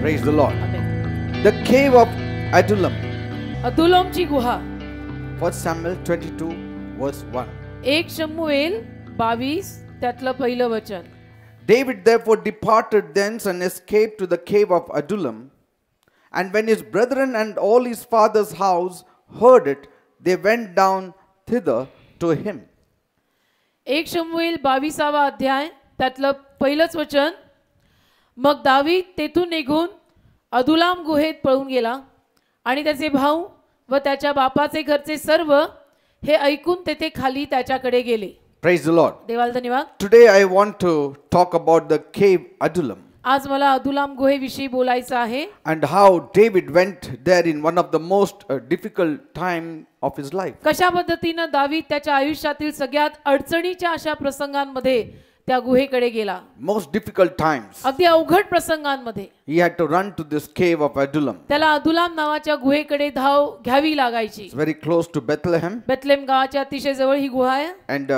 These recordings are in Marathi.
Praise the Lord. Amen. The cave of Adullam. अदुल्लामची गुहा. 1 Samuel 22 verse 1. 1 शमूएल 22 त्यातलं पहिलं वचन. David therefore departed thence and escaped to the cave of Adullam. And when his brethren and all his father's house heard it, they went down thither to him. 1 शमूएल 22वा अध्याय त्यातलं पहिलंच वचन. मग दावीद तेथून निघून अदुल्लाम गुहेत पळून गेला आणि त्याचे भाऊ व त्याच्या बापाचे घरचे सर्व हे ऐकून तेथे खाली त्याच्याकडे गेले. Praise the Lord. देवाला धन्यवाद. Today I want to talk about the cave Adullam आज मला अदुल्लाम गुहेविषयी बोलायचं आहे and how David went there in one of the most difficult time of his life. कशा पद्धतीने दावीद त्याच्या आयुष्यातील सगळ्यात अडचणीच्या अशा प्रसंगांमध्ये त्या गुहेकडे गेला. Most difficult times. अगदी अवघड प्रसंगांमध्ये He had to run to this cave of Adullam. त्याला अदुल्लाम नावाच्या गुहेकडे धाव घ्यावी लागायची. It's very close to Bethlehem. Bethlem गावाच्या अतिशय जवळ ही गुहा आहे. And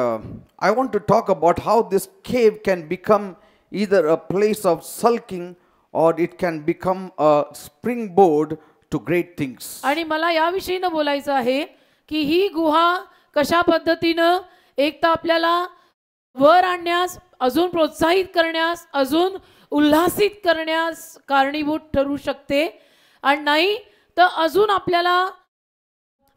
I want to talk about how this cave can become either a place of sulking or it can become a springboard to great things. आणि मला या विषयीने बोलायचं आहे की ही गुहा कशा पद्धतीने एक तर आपल्याला वर आणण्यास, अजून प्रोत्साहित करण्यास, अजून उल्हासित करण्यास कारणीभूत ठरू शकते आणि नाही तर अजून आपल्याला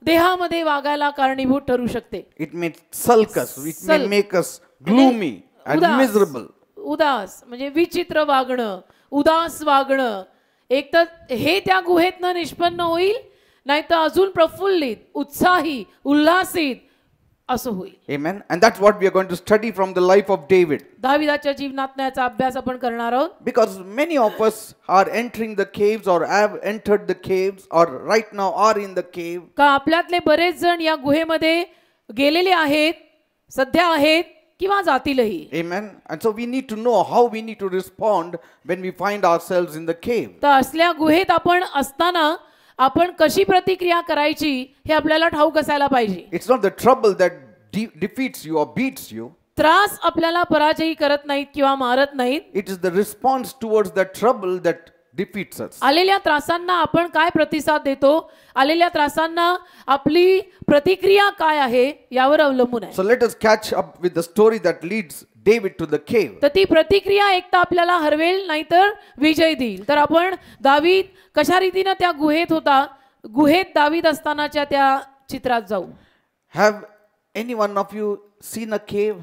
देहामध्ये वागायला कारणीभूत ठरू शकते. It may sulk us, it may make us gloomy and miserable. उदास म्हणजे विचित्र वागणं, उदास वागणं. एक तर हे त्या गुहेतनं निष्पन्न होईल, नाही तर अजून प्रफुल्लित, उत्साही, उल्हासित असं होईल. Amen. And that's what we are going to study from the life of David. दाविदाच्या जीवनातला याचा अभ्यास आपण करणार आहोत. Because many of us are entering the caves or have entered the caves or right now are in the cave. का आपल्यातले बरेच जण या गुहेमध्ये गेलेले आहेत, सध्या आहेत किंवा जातीलही. Amen. And so we need to know how we need to respond when we find ourselves in the cave. तर असल्या गुहेत आपण असताना आपण कशी प्रतिक्रिया करायची हे आपल्याला ठाऊक असायला पाहिजे. It's not the trouble that defeats you or beats you. त्रास आपल्याला पराजयी करत नाहीत किंवा मारत नाहीत. It is the response towards that trouble that defeats us. आलेल्या त्रासांना आपण काय प्रतिसाद देतो, आलेल्या त्रासांना आपली प्रतिक्रिया काय आहे यावर अवलंबून आहे. So let us catch up with the story that leads David to the cave. तर ती प्रतिक्रिया एक तर आपल्याला हरवेल नाहीतर विजय देईल. तर आपण दावीद कशा रीतीने त्या गुहेत होता, गुहेत दावीद असतानाच्या त्या चित्रात जाऊ. Have any one of you seen a cave?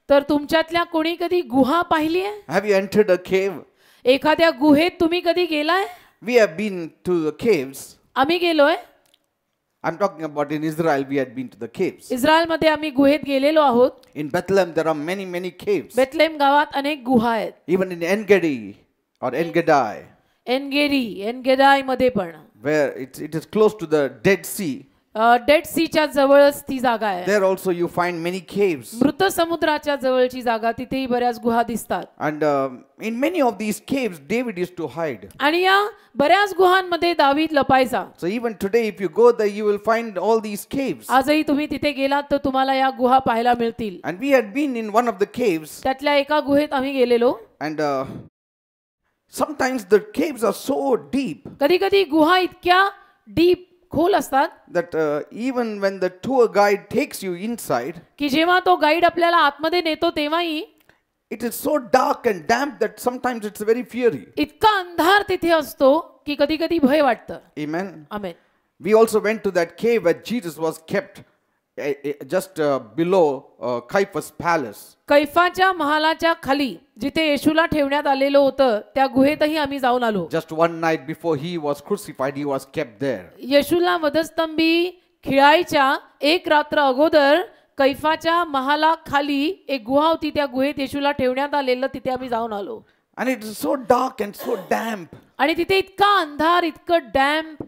तर तुमच्यातल्या कोणी कधी गुहा पाहिली आहे? Have you entered a cave? एखाद्या गुहेत तुम्ही कधी गेलाय? We have been to the caves. आम्ही गेलोय. I'm talking about in Israel we had been to the caves. इस्रायलमध्ये आम्ही गुहेत गेलेलो आहोत. In Bethlehem there are many caves. Bethlem गावात अनेक गुहा आहेत. Even in En-Gedi or En-Gedai. एनगेडाय मध्ये पण. Where it is close to the Dead Sea. Dead सीच्या जवळच ती जागा आहे. There also you find many caves. मृत समुद्राच्या जवळची जागा, तिथेही बऱ्याच गुहा दिसतात. And in many of these caves David used to hide. आणि या बऱ्याच गुहांमध्ये दावीद लपायचा. So even today if you go there you will find all these caves. आजही तुम्ही तिथे गेलात तर तुम्हाला या गुहा पाहायला मिळतील. And we had been in one of the caves. त्यातल्या एका गुहेत आम्ही गेलेलो. And sometimes the caves are so deep. कधी कधी गुहा इतक्या डीप खोल असतात that even when the tour guide takes you inside, की जेव्हा तो गाईड आपल्याला आतमध्ये नेतो तेव्हाही it is so dark and damp that sometimes it's very fiery. इतका अंधार तिथे असतो की कधी कधी भय वाटतं. Amen. Amen. We also went to that cave where Jesus was kept just below Caiaphas palace. कैफाच्या महालाच्या खाली जिथे येशूला ठेवण्यात आलेलं होतं त्या गुहेतही आम्ही जाऊन आलो. Just one night before he was crucified he was kept there. येशूला वधस्तंभी खिळायच्या एक रात्र अगोदर कैफाच्या महालाखाली एक गुहा होती, त्या गुहेत येशूला ठेवण्यात आलेलं, तिथे आम्ही जाऊन आलो. And it is so dark and so damp. आणि तिथे इतका अंधार, इतकं damp.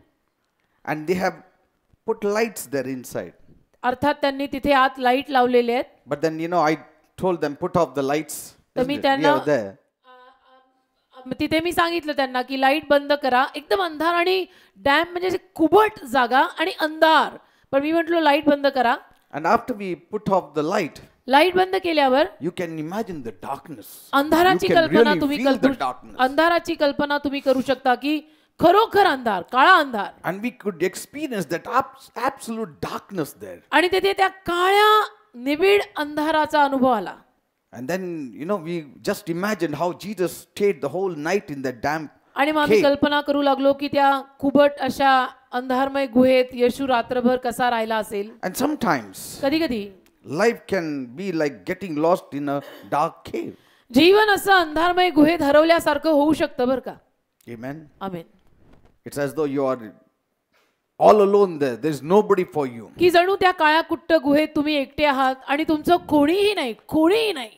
And they have put lights there inside. अर्थात त्यांनी तिथे आत लाईट लावलेले आहेत. But then I told them put off the lights. तर मी त्यांना तिथे मी सांगितलं त्यांना की लाईट बंद करा. एकदम अंधार आणि डॅम्प म्हणजे कुबट जागा आणि अंधार, पण मी म्हटलो लाईट बंद करा. And after we put off the light, light बंद केल्यावर you can imagine the darkness. अंधाराची You can कल्पना really तुम्ही feel the करू darkness. अंधाराची कल्पना तुम्ही करू शकता की खरोखर अंधार, काळा अंधार, And we could experience that absolute darkness there. आणि तेथे त्या काळ्या निबिड अंधाराचा अनुभव आला. And then, we just imagined how Jesus stayed the whole night in that damp आणि मग आम्ही cave. कल्पना करू लागलो की त्या कुबट अशा अंधारमय गुहेत येशू रात्रभर कसा राहिला असेल. And sometimes कधी कधी life can be like getting lost in a dark cave. जीवन असं अंधारमय गुहेत हरवल्यासारखं होऊ शकतं बरं का. Amen. Amen. It's as though you are all alone there. There is nobody for you. की जणू त्या काळ्या कुट्ट गुहेत तुम्ही एकटे आहात आणि तुमचं कोणीही नाही.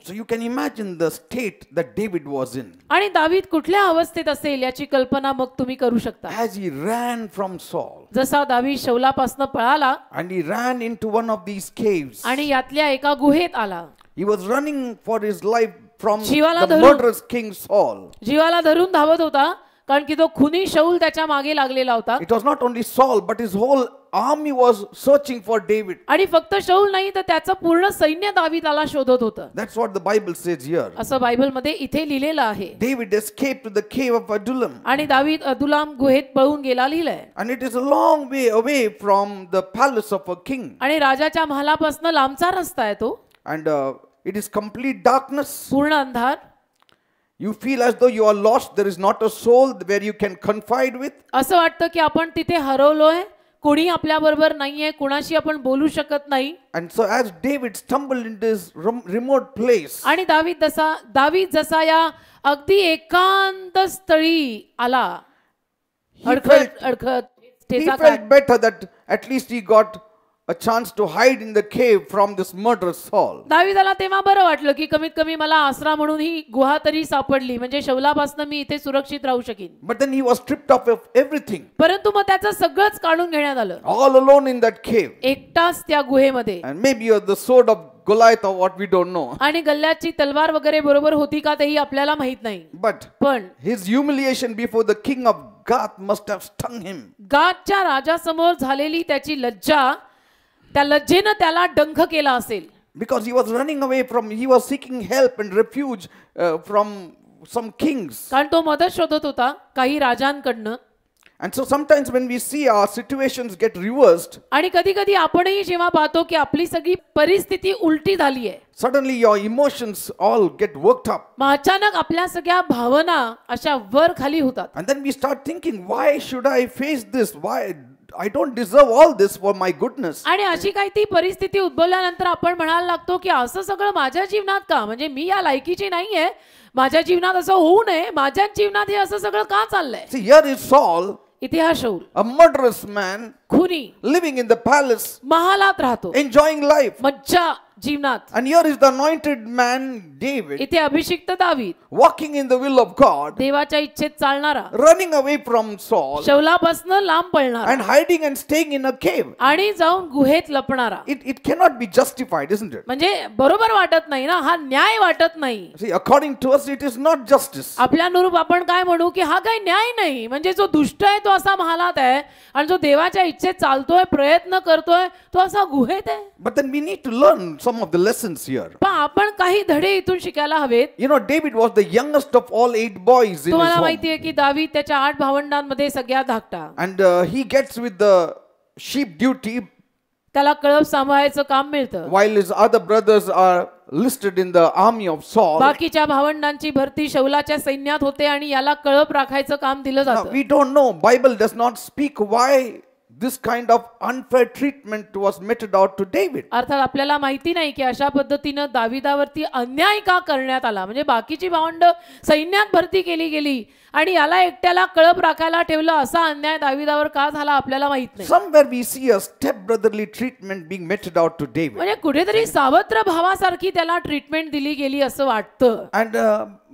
So you can imagine the state that David was in. आणि दावीद कुठल्या अवस्थेत असेल याची कल्पना मग तुम्ही करू शकता. As he ran from Saul. जसा दावीद शौलापासून पळाला And he ran into one of these caves. आणि यातल्या एका गुहेत आला. He was running for his life from जीवाला the धरून- murderous king Saul. जीवाला धरून धावत होता कारण की तो खुनी शौल त्याच्या मागे लागलेला होता. It was not only Saul, but his whole army was searching for David. आणि फक्त शौल नाही तर त्याचं पूर्ण सैन्य दावीदाला शोधत होतं. That's what the Bible says here. असं बायबलमध्ये इथे लिहिलेलं आहे. David escaped to the cave of Adullam. आणि दावीद अदुलाम गुहेत पळून गेला लिहिलंय. And it is a long way away from the palace of a king. आणि राजाच्या महालापासून लांबचा रस्ता आहे तो. And it is complete darkness. पूर्ण अंधार. You feel as though you are lost. There is not a soul where you can confide with. असं वाटतं की आपण तिथे हरवलोय, कोणी आपल्या बरोबर नाहीये, कुणाशी आपण बोलू शकत नाही. And so as David stumbled into this remote place. आणि दावीद जसा या अगदी एकांत स्थळी आला, He अडखत He thecha felt better that at least he got a chance to hide in the cave from this murderous Saul. दावीदाला तेव्हा बरं वाटलं की कमीत कमी मला आसरा म्हणून ही गुहा तरी सापडली, म्हणजे शौलापासून मी इथे सुरक्षित राहू शकीन. But then he was stripped of everything. परंतु मग त्याचं सगळंच काढून घेण्यात आलं. All alone in that cave. एकटाच त्या गुहेमध्ये. And maybe the sword of Goliath or what we don't know. आणि गल्ल्याची तलवार वगैरे बरोबर होती का तेही आपल्याला माहित नाही. पण his humiliation before the king of Gath must have stung him. गातच्या राजासमोर झालेली त्याची लज्जा, त्या लज्जेनं त्याला डंख केला असेल. Because he was running away he was seeking help and refuge from some kings. कारण तो मदत शोधत होता काही राजांकडनं. And so sometimes when we see our situations get reversed, आणि कधी कधी आपणही जेव्हा पाहतो की आपली सगळी परिस्थिती उलटी झाली आहे, suddenly your emotions all get worked up. मग अचानक आपल्या सगळ्या भावना अशा वर खाली होतात. And then we start thinking, why should I face this? Why? I don't deserve all this for my goodness. आणि अशी काही ती परिस्थिती उद्भवल्यानंतर आपण म्हणायला लागतो की असं सगळं माझ्या जीवनात का, म्हणजे मी या लायकीची नाहीये, माझ्या जीवनात असं होऊ नये, माझ्या जीवनात हे असं सगळं का चाललंय. See, here is Saul, इथे हा शौल, a murderous man, खुनी, living in the palace, महालात राहतो, enjoying life. मज्जा जीवनात. And here is the anointed man David, इथे अभिषिक्त दावीद, walking in the will of God, देवाच्या इच्छेत चालणारा, running away from Saul, शौलापासून लांब पळणारा, and hiding and staying in a cave. आणि जाऊन गुहेत लपणारा. It cannot be justified, isn't it? म्हणजे बरोबर वाटत नाही ना, हा न्याय वाटत नाही. See, according to us, it is not justice. आपल्या अनुरूप आपण काय म्हणू की हा काही न्याय नाही, म्हणजे जो दुष्ट आहे तो असा महालात आहे आणि जो देवाच्या इच्छेत चालतोय, प्रयत्न करतोय, तो असा गुहेत आहे. But then we need to learn some of the lessons here. पण आपण काही धडे इथून शिकायला हवेत. You know, David was the youngest of all 8 boys in his तुम्हाला home. माहिती आहे की दावीद त्याच्या 8 भावंडांमध्ये सगळ्यात धाकटा. And he gets with the sheep duty त्याला कळप सांभाळायचं काम मिळतं. while his other brothers are listed in the army of Saul. बाकीच्या भावंडांची भरती शौलाच्या सैन्यात होते आणि याला कळप राखायचं काम दिलं Now, जातं. we don't know. Bible does not speak why this kind of unfair treatment was meted out to David. अर्थात आपल्याला माहिती नाही की अशा पद्धतीनं दाविदावरती अन्याय का करण्यात आला, म्हणजे बाकीची भावंड सैन्यात भरती केली गेली आणि याला एकट्याला कळप राखायला ठेवलं, असा अन्याय दाविदावर का झाला आपल्याला माहित नाही. Somewhere we see a step brotherly treatment being meted out to David. म्हणजे कुठेतरी सावत्र भावासारखी त्याला ट्रीटमेंट दिली गेली असं वाटतं. And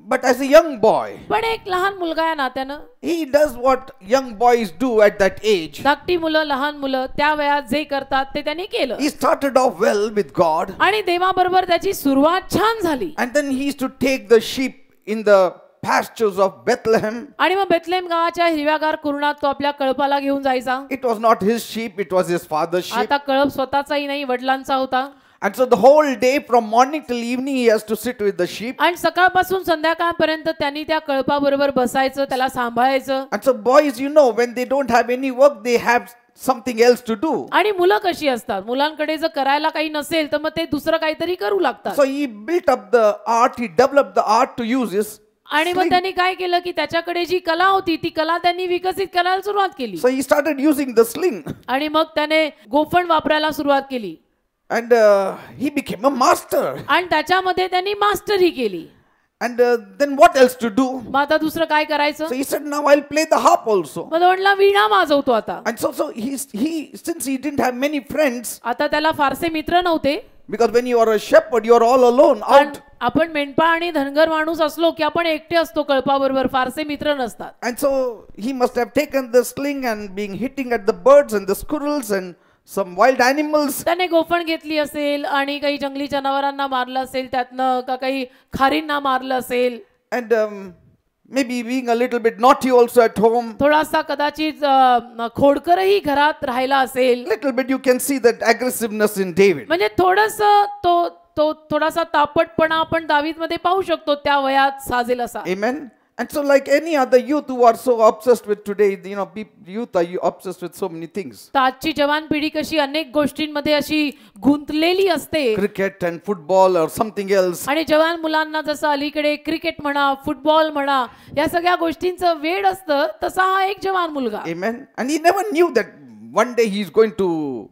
but as a young boy, पण एक लहान मुलगा या नात्यानं he does what young boys do at that age. धाकटी मुलं, लहान मुलं त्या वयात जे करतात ते त्यांनी केलं. He started off well with God. आणि देवाबरोबर त्याची सुरुवात छान झाली. And then he used to take the sheep in the pastures of Bethlehem. आणि मग बेथलेम गावाच्या हिरव्यागार कुरणात तो आपल्या कळपाला घेऊन जायचा. It was not his sheep, it was his father's sheep. आता कळप स्वतःचाही नाही, वडिलांचा होता. And so the whole day from morning till evening he has to sit with the sheep. आणि सकाळपासून संध्याकाळपर्यंत त्यांनी त्या कळपाबरोबर बसायचं, त्याला सांभाळायचं. And so boys, when they don't have any work, they have something else to do. आणि मुलं कशी असतात, मुलांकडे जर करायला काही नसेल तर मग ते दुसरं काहीतरी करू लागतात. So he built up the art, he developed the art to use his आणि मग त्यांनी काय केलं की त्याच्याकडे जी कला होती ती कला त्यांनी विकसित करायला सुरुवात केली. So he started using the sling. आणि मग त्याने गोफण वापरायला सुरुवात केली. And he became a master. आणि त्याच्यामध्ये त्यांनी मास्टरी केली. And then what else to do? मग आता दुसरं काय करायचं? So he said, now I'll play the harp also. मग म्हटला वीणा वाजवतो आता. And so he since he didn't have many friends. आता त्याला फारसे मित्र नव्हते. Because when you are a shepherd, you are all alone out. आपण मेंढपाळ आणि धनगर माणूस असलो की आपण एकटे असतो कळपाबरोबर, फारसे मित्र नसतात. And so he must have taken the sling and being hitting at the birds and the squirrels and some wild animals. त्याने गोफण घेतली असेल आणि काही जंगली जनावरांना मारलं असेल, त्यातनं का काही खारींना मारलं असेल. And maybe being a little bit naughty also at home. थोडासा कदाचित खोडकरही घरात राहिला असेल. Little bit you can see that aggressiveness in David. म्हणजे थोडंसं तो थोडासा तापटपणा आपण दावीदमध्ये पाहू शकतो त्या वयात साजेल असा. Amen. And so like any other youth who are so obsessed with today, youth are obsessed with so many things. आजची जवान पिढी कशी अनेक गोष्टींमध्ये अशी गुंतलेली असते. Cricket and football or something else. आणि जवान मुलांना जसं अलीकडे क्रिकेट म्हणा, फुटबॉल म्हणा, या सगळ्या गोष्टींचं वेड असतं, तसा हा एक जवान मुलगा. Amen. And he never knew that one day he is going to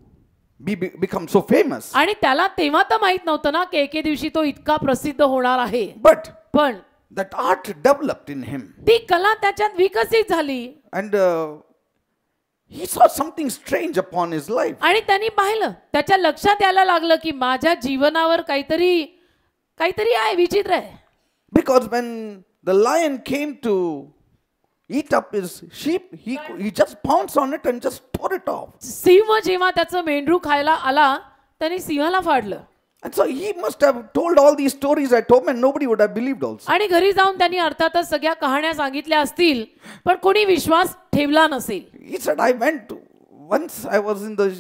become so famous. आणि त्याला तेव्हा तर माहित नव्हतं ना की एके दिवशी तो इतका प्रसिद्ध होणार आहे. पण that art developed in him. ती कला त्याच्यात विकसित झाली. And he saw something strange upon his life. आणि त्यांनी पाहिलं, त्याच्या लक्षात यायला लागलं की माझ्या जीवनावर काहीतरी आहे, विचित्र आहे. Because when the lion came to eat up his sheep, he just pounced on it and just tore it off. सिंह जेव्हा त्याचं मेंढरू खायला आला त्यांनी सिंहाला फाडलं. And so he must have told all these stories at home and nobody would have believed also. आणि घरी जाऊन त्यांनी अर्थातच सगळ्या कहाण्या सांगितल्या असतील, पण कोणी विश्वास ठेवला नसेल. He said, once I was in the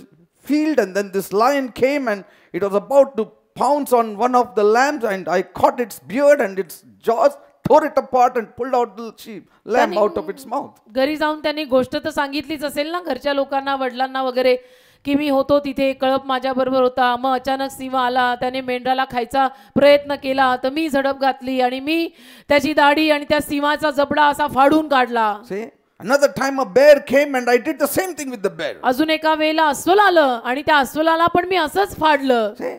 field and then this lion came and it was about to pounce on one of the lambs and I caught its beard and its jaws, tore it apart and pulled out the lamb out of its mouth. घरी जाऊन त्यांनी गोष्ट तर सांगितलीच असेल ना घरच्या लोकांना, वडिलांना वगैरे, की मी होतो तिथे, कळप माझ्या बरोबर होता, मग अचानक सिंह आला, त्याने मेंढराला खायचा प्रयत्न केला, तर मी झडप घातली आणि मी त्याची दाढी आणि त्या सिंहाचा जबडा असा फाडून काढला. See, another time a bear came and I did the same thing with the bear. अजून एका वेळेला अस्वल आलं आणि त्या अस्वलाला पण मी असंच फाडलं. See,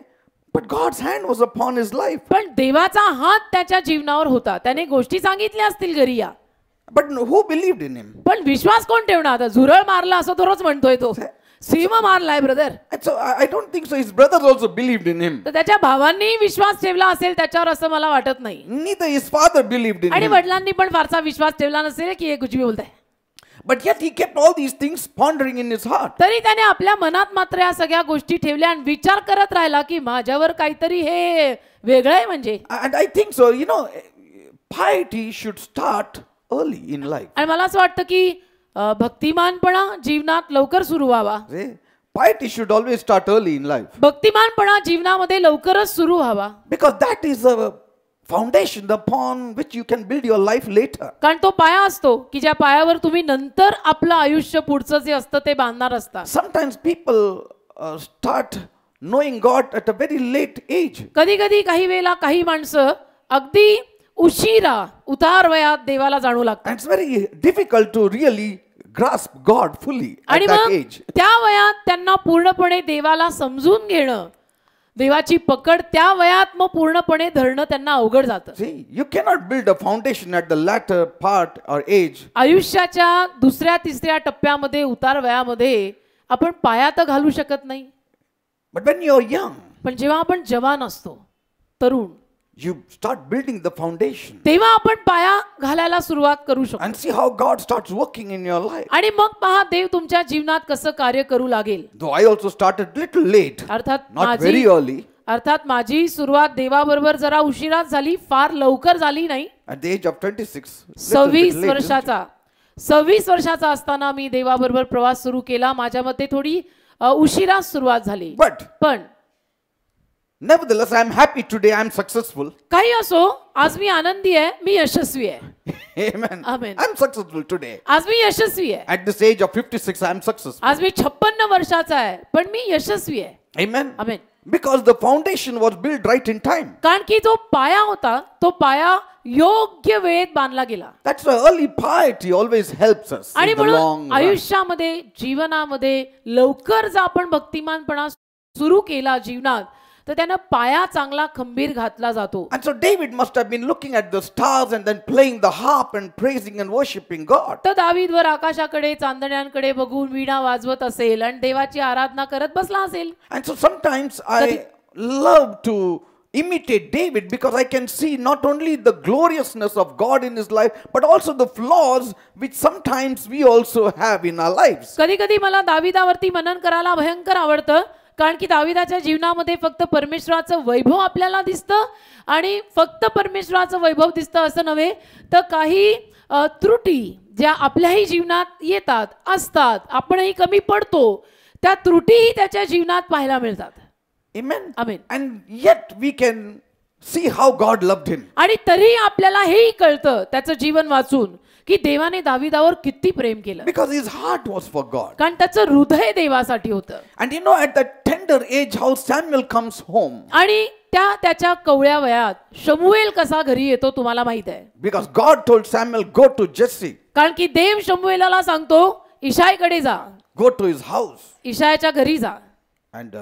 but God's hand was upon his life. पण देवाचा हात त्याच्या जीवनावर होता. त्याने गोष्टी सांगितल्या असतील घरी या, but who believed in him? पण विश्वास कोण ठेवणार? आता झुरळ मारला असं तो रोज म्हणतोय तो, सिंह मारलाय brother. So I don't think so. His brothers also believed in him. तर त्याच्या भावांनी विश्वास ठेवला असेल त्याच्यावर असं मला वाटत नाही. Neither his father believed in आणि him. वडिलांनी पण फारसा विश्वास ठेवला नसेल की हे कुछ भी बोलताय. But yet he kept all these things pondering in his heart. तरी त्याने आपल्या मनात मात्र या सगळ्या गोष्टी ठेवल्या आणि विचार करत राहिला की माझ्यावर काहीतरी हे वेगळं आहे. म्हणजे And I think so, piety should start early in life. आणि मला असं वाटतं की भक्तिमानपणा जीवनात लवकर सुरू व्हावा. Piety should always start early in life. भक्तिमानपणा जीवनामध्ये लवकरच सुरू व्हावा. Because that is a foundation upon which you can build your life later. कारण तो पाया असतो की ज्या पायावर तुम्ही नंतर आपलं आयुष्य पुढचं जे असतं ते बांधणार असता. Sometimes people start knowing God at a very late age. कधी कधी काही वेळेला काही माणसं अगदी उशिरा उतार वयात देवाला जाणू लागतात. And it's very difficult to really grasp God fully at आणि that मग age. त्या वयात त्यांना पूर्णपणे देवाला समजून घेणं, देवाची पकड त्या वयात मग पूर्णपणे धरणं त्यांना अवघड जातं. See, you cannot build a foundation at the latter part or age. आयुष्याच्या दुसऱ्या तिसऱ्या टप्प्यामध्ये उतार वयामध्ये आपण पाया तर घालू शकत नाही. But when you are young, पण जेव्हा आपण जवान असतो, तरुण, you start building the foundation तेव्हा आपण पाया घालायला सुरुवात करू शकतो. and see how God starts working in your life. आणि मग पहा देव तुमच्या जीवनात कसं कार्य करू लागेल. Though I also started little late, not very early. अर्थात माझी सुरुवात देवाबरोबर जरा उशिराच झाली, फार लवकर झाली नाही. At the age of 26, 26 वर्षाचा असताना मी देवाबरोबर प्रवास सुरू केला. माझ्यामध्ये थोडी उशिरा सुरुवात झाली. but पण Nevertheless, I am happy today, I am successful. काही असो, आज मी आनंदी आहे, मी यशस्वी आहे. Amen. Amen. I am successful today. आज मी यशस्वी आहे. At this age of 56, I am successful. आज मी 56 वर्षाचा आहे, पण मी यशस्वी आहे. Amen. Amen. Because the foundation was built right in time. कारण की जो पाया होता, तो पाया योग्य वेळेत बांधला गेला. That's why early piety always helps us आणि in the long म्हणून run. आयुष्यामध्ये जीवनामध्ये लवकर जर आपण भक्तिमानपणा सुरू केला जीवनात, तर त्यानं पाया चांगला खंबीर घातला जातो. And so David must have been looking at the stars and then playing the harp and praising and worshiping God. तर दावीदवर आकाशाकडे चांदण्यांकडे बघून वीणा वाजवत असेल आणि देवाची आराधना करत बसला असेल. And so sometimes I love to imitate David because I can see not only the gloriousness of God in his life but also the flaws which sometimes we also have in our lives. कधी कधी मला दावीदावरती मनन करायला भयंकर आवडतं, कारण की दावीदाच्या जीवनामध्ये फक्त परमेश्वराचं वैभव आपल्याला दिसतं आणि फक्त परमेश्वराचं वैभव दिसतं असं नव्हे, तर काही त्रुटी ज्या आपल्याही जीवनात येतात असतात, आपणही कमी पडतो, त्या त्रुटीही त्याच्या जीवनात पाहायला मिळतात. Amen. Amen. And yet we can see how God loved him. आणि तरी आपल्याला हेही कळतं त्याचं जीवन वाचून की देवाने दावीदावर किती प्रेम केलं, Because his heart was for God. कारण त्याचं हृदय देवासाठी होतं. And you know, at that tender age, how Samuel comes home. आणि त्याच्या कवळ्या वयात शमूएल कसा घरी येतो तुम्हाला माहित आहे. Because God told Samuel, go to Jesse. कारण की देव शमूएलाला सांगतो, इशायकडे जा, Go to his house. इशायाच्या घरी जा And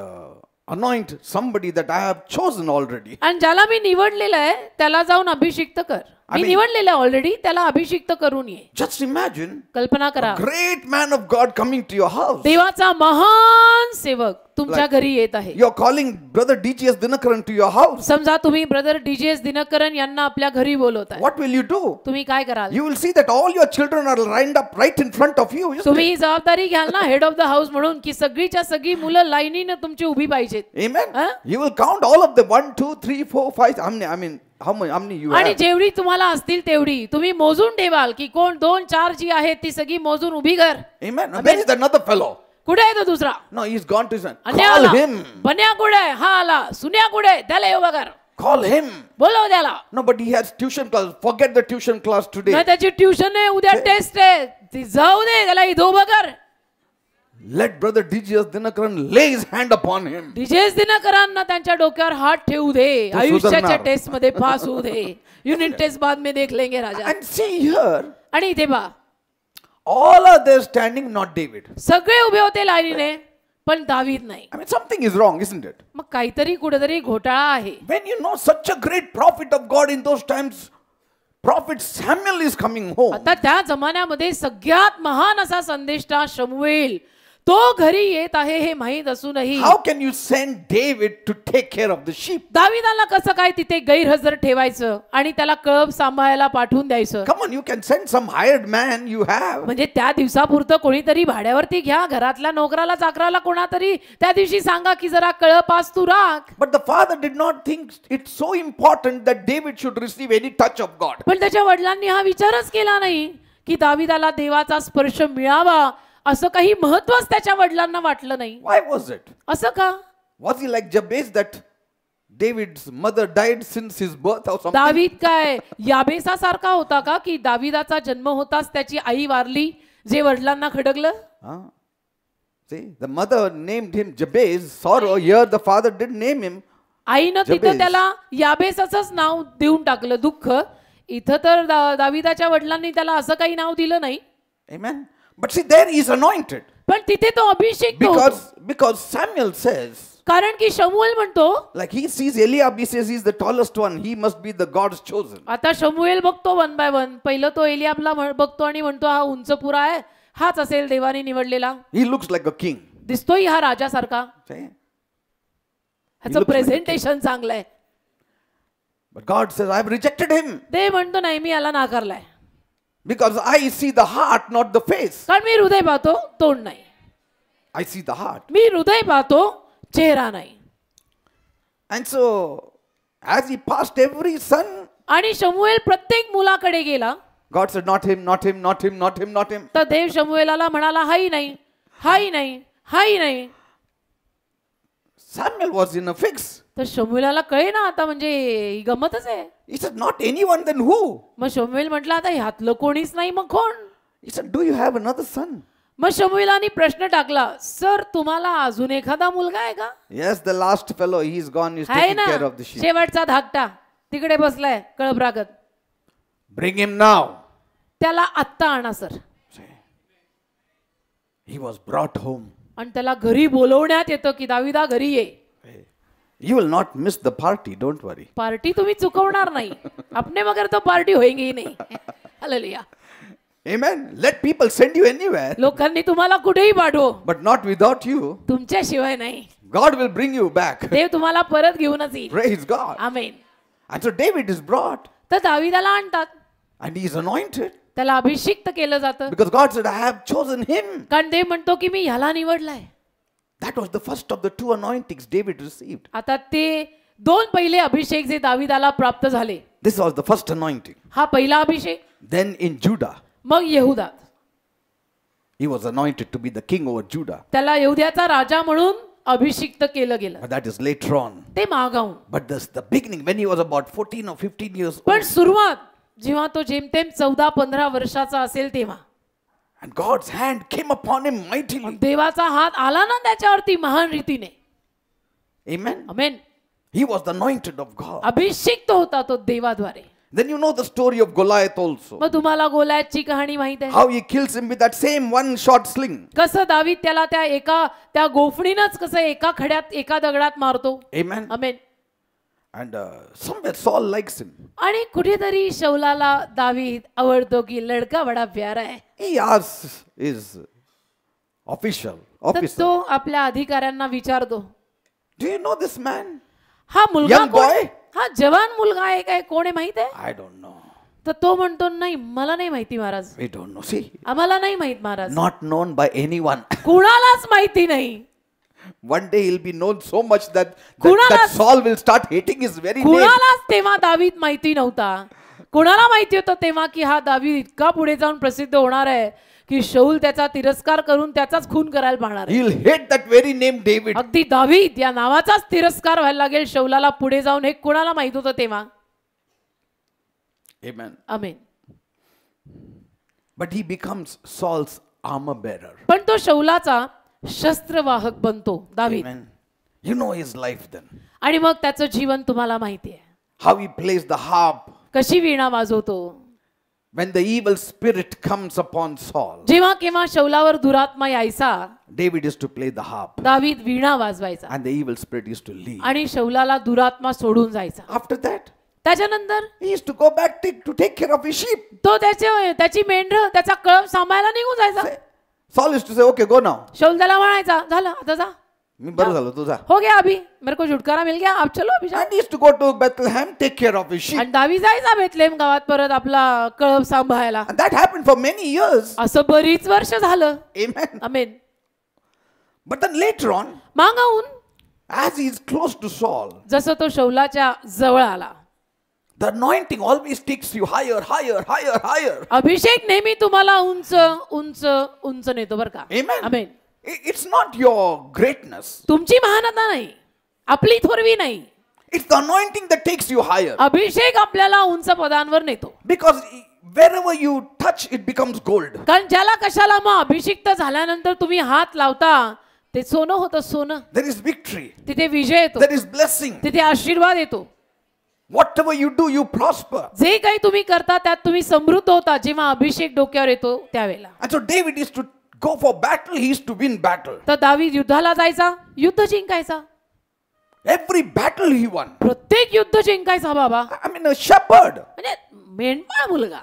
anoint somebody that I have chosen already. आणि ज्याला मी निवडलेलं आहे त्याला जाऊन अभिषिक्त कर. मी निवडलेलं आहे ऑलरेडी, त्याला अभिषिक्त करून ये. Just imagine कल्पना करा, great man of God coming to your house. देवाचा महान सेवक तुमच्या घरी येत आहे. You're calling brother DGS Dinakaran to your house. समजा तुम्ही ब्रदर डीजेएस दिनकरन यांना आपल्या घरी बोलवताय. What will you do? तुम्ही काय कराल? You will see that all your children are lined up right in front of you. तुम्ही ही जबाबदारी घ्याल ना हेड ऑफ द हाऊस म्हणून, की सगळीच्या सगळी मुलं लाईनीने तुमची उभी पाहिजेत. Amen. You will count all of them 1, 2, 3, 4, 5. I mean, how many you आणि have? जेवढी तुम्हाला असतील तेवढी तुम्ही मोजून ठेवाल, की कोण 2, 4 जी आहेत ती सगळी मोजून उभी कर. Amen. Where is another fellow? कुठे आहे तो दुसरा? No, he's gone to his son. अन्य Call आला. him. बन्या कुठे आहे? हा आला. सुन्या कुठे आहे? त्याला येऊ बघा. Call him. बोलव त्याला. No, but he has tuition class. Forget the tuition class today. नाही त्याची ट्युशन आहे, उद्या टेस्ट आहे, ती जाऊ दे, त्याला इथं उभं कर. Let brother DGS Dinakaran lay his hand upon him. डीजेएस दिनकरांना त्यांच्या डोक्यावर हात ठेवू दे. तो आयुष्याच्या सुधारणार. टेस्ट मध्ये पास होऊ दे. युनिट टेस्ट बाद में देख लेंगे राजा. And see here, आणि इथे पहा, all are there standing, not David. सगळे उभे होते लाईनीने, पण दावीद नाही. I mean, something is wrong, isn't it? मग काहीतरी कुठेतरी घोटाळा आहे. When you know such a great prophet of God in those times, prophet Samuel is coming home. आता त्या जमान्यामध्ये सगळ्यात महान असा संदेष्टा शमूएल तो घरी येत आहे हे माहीत असूनही How can you send David to take care of the sheep? दावीदाला कसं काय तिथे गैरहजर ठेवायचं आणि त्याला कळप सांभाळायला पाठवून द्यायचं? Come on, you can send some hired man you have. म्हणजे त्या दिवसापुरतं कोणीतरी भाड्यावरती घ्या, घरातल्या नोकराला चाकराला कोणातरी त्या दिवशी सांगा की जरा कळप आज तू राख. But the father did not think it's so important that David should receive any touch of God. पण त्याच्या वडिलांनी हा विचारच केला नाही की दावीदाला देवाचा स्पर्श मिळावा, असं काही महत्त्वच त्याच्या वडिलांना वाटलं नाही. Why was it? असं का? Was he like Jabez that David's mother died since his birth or something? दावीद काय याबेसासारखा होता का की दावीदाचा जन्म होताच त्याची आई वारली, जे वडिलांना खडकलं? See, the mother named him Jabez, sorrow. Here the father didn't name him. आईनं तिथं त्याला याबेसाचंच नाव देऊन टाकलं, दुःख. इथं तर दावीदाच्या वडिलांनी त्याला असं काही नाव दिलं नाही. Amen. But see, there he is anointed. पण तिथे तो अभिषेक होतो. Because Samuel says, कारण की शमूएल म्हणतो, like he sees Eliab, he says he's the tallest one. He must be the God's chosen. आता शमूएल बघतो 1 by 1. पहिलं तो एलियाबला बघतो आणि म्हणतो हा उंच पुरा आहे, हाच असेल देवाने निवडलेला. He looks like a king. दिसतोय हा राजासारखा. See? ह्याचं प्रेझेंटेशन चांगलं आहे. But God says, I've rejected him. ते म्हणतो नाही, मी याला नाकारलाय. Because I see the heart, not the face. कारण मी हृदय पाहतो, तोंड नाही. I see the heart. मी हृदय पाहतो, चेहरा नाही. And so, as he passed every son, आणि शमूएल प्रत्येक मुलाकडे गेला. God said, not him, not him, not him, not him, not him. तर देव शमूएलाला म्हणाला, हाही नाही, हाही नाही, हाही नाही. Samuel was in a fix. तर शमूएलाला कळे ना आता म्हणजे ही गमतच आहे. He said, not anyone, then who? मग शमूएल म्हटलं आता ह्यातलं कोणीच नाही मग कोण? He said, do you have another son? मग शमूएलाने प्रश्न टाकला, सर तुम्हाला अजून एखादा मुलगा आहे का? Yes, the last fellow, he's gone, he's आहे taking ना, care of the sheep. शेवटचा धाकटा तिकडे बसलाय कळप रागत. Bring him now. त्याला आत्ता आणा sir. He was brought home. आणि त्याला घरी बोलवण्यात येतं की दाविदा घरी ये. You will not miss the party, don't worry. Party तुम्ही चुकवणार नाही. अपने मगर तो पार्टी होएगी ही नाही. Hallelujah. Amen. Let people send you anywhere, लोकांनी तुम्हाला कुठेही पाठवो, but not without you. तुमच्याशिवाय नाही. God will bring you back. देव तुम्हाला परत घेऊनच येईल. Praise God. Amen. And so David is brought तर दाविदाला आणतात, and he is anointed त्याला अभिषिक्त केलं जातं. because God said, I have chosen him. कारण देव म्हणतो की मी ह्याला निवडलाय. That was the first of the two anointings David received. आता ते दोन पहिले अभिषेक जे दाविदाला प्राप्त झाले, This was the first anointing. हा पहिला अभिषेक. Then in Judah, मग यहुदात he was anointed to be the king over Judah. त्याला यहुद्याचा राजा म्हणून अभिषिक्त केलं गेलं. But that is later on. ते मागाहून. But the beginning, when he was about 14 or 15 years पण old, सुरुवात जेव्हा तो जेमतेम 14-15 वर्षाचा असेल तेव्हा and God's hand came upon him mightily. देवाचा हात आला ना त्याच्यावरती महान रीतीने. Amen. Amen. He was the anointed of God. अभिषिक्त होता तो देवाद्वारे. Then you know the story of Goliath also. मग तुम्हाला गोलायतची कहाणी माहित आहे, How he kills him with that same one shot sling. कसं दावीद त्याला त्या गोफणीनंच कसं एका खड्यात एका दगडात मारतो. Amen. Amen. And somewhere Saul likes him. आणि कुठेतरी शौलाला दावीद आवडतो की लडका बडा प्यारा आहे. He asks his तर officer, तो आपल्या अधिकाऱ्यांना विचारतो, do you know this man? हा मुलगा Young कोण? boy? हा जवान मुलगा आहे काय, कोण आहे माहित आहे? I don't know. तर तो म्हणतो नाही मला नाही माहिती Maharaj, We don't know. See, आम्हाला नाही माहित Maharaj, not known by anyone. कुणालाच माहिती नाही. One day he'll be known so much that कुणालाच- Saul will start hating his very name. कुणालाच तेव्हा दावीद माहिती नव्हता. कुणाला माहिती होतं तेव्हा की हा दावीद इतका पुढे जाऊन प्रसिद्ध होणार आहे की शौल त्याचा तिरस्कार करून त्याचाच खून करायला पाहणार आहे. He'll hate that very name David. अगदी दावीद या नावाचाच तिरस्कार व्हायला लागेल शौलाला पुढे जाऊन, हे कुणाला माहित होतं तेव्हा. Amen. Amen. But he becomes Saul's armor bearer. पण तो शौलाचा शस्त्रवाहक बनतो दावीद. Amen. You know his life then. आणि मग त्याचं जीवन तुम्हाला माहिती आहे, How he plays the harp. कशी वीणा वाजवतो. When the evil spirit comes upon Saul, जेव्हा केव्हा शौलावर दुरात्मा यायचा, David used to play the harp दावीद वीणा वाजवायचा and the evil spirit used to leave. आणि शौलाला दुरात्मा सोडून जायचा. After that, त्याच्यानंतर he used to go back to take care of his sheep. तो त्याची मेंढर त्याचा कळप सांभाळायला निघून जायचा. Saul used to say, okay, go now. शौल त्याला म्हणायचा झालं आता जा, मी बरं झालं तू जा. हो गया अभी मेरे को छुटकारा मिल गया, अब चलो अभी जा. And he used to go to Bethlehem, take care of his sheep. आणि दावी जायचा बेथलेम गावात परत आपला कळप सांभाळायला. And that happened for many years. असं बरीच वर्ष झालं. Amen. Amen. But then later on, मागाहून as he is close to Saul, जसं तो शौलाच्या जवळ आला, the anointing always takes you higher, higher, higher, higher. अभिषेक नेहमी तुम्हाला उंच उंच उंच नेतो बरं का. Amen. Amen. It's not your greatness. तुमची महानता नाही, आपली थोरवी नाही, It's the anointing that takes you higher. अभिषेक आपल्याला उंच पदांवर नेतो. Because wherever you touch, it becomes gold. कारण ज्याला कशाला मग अभिषिक्त झाल्यानंतर तुम्ही हात लावता ते सोनं होतं. सोनं. There is victory. तिथे विजय येतो, There is blessing. तिथे आशीर्वाद येतो. Whatever you do, you prosper. जे काही तुम्ही करता त्यात तुम्ही समृद्ध होता जेव्हा अभिषेक डोक्यावर येतो त्यावेळेला. And so David used to go for battle. He used to win battle. तर दावीद युद्धाला जायचा, युद्ध जिंकायचा. Every battle he won. प्रत्येक युद्ध जिंकायचा बाबा. I mean, a shepherd. म्हणजे मेंढपाळ मुलगा.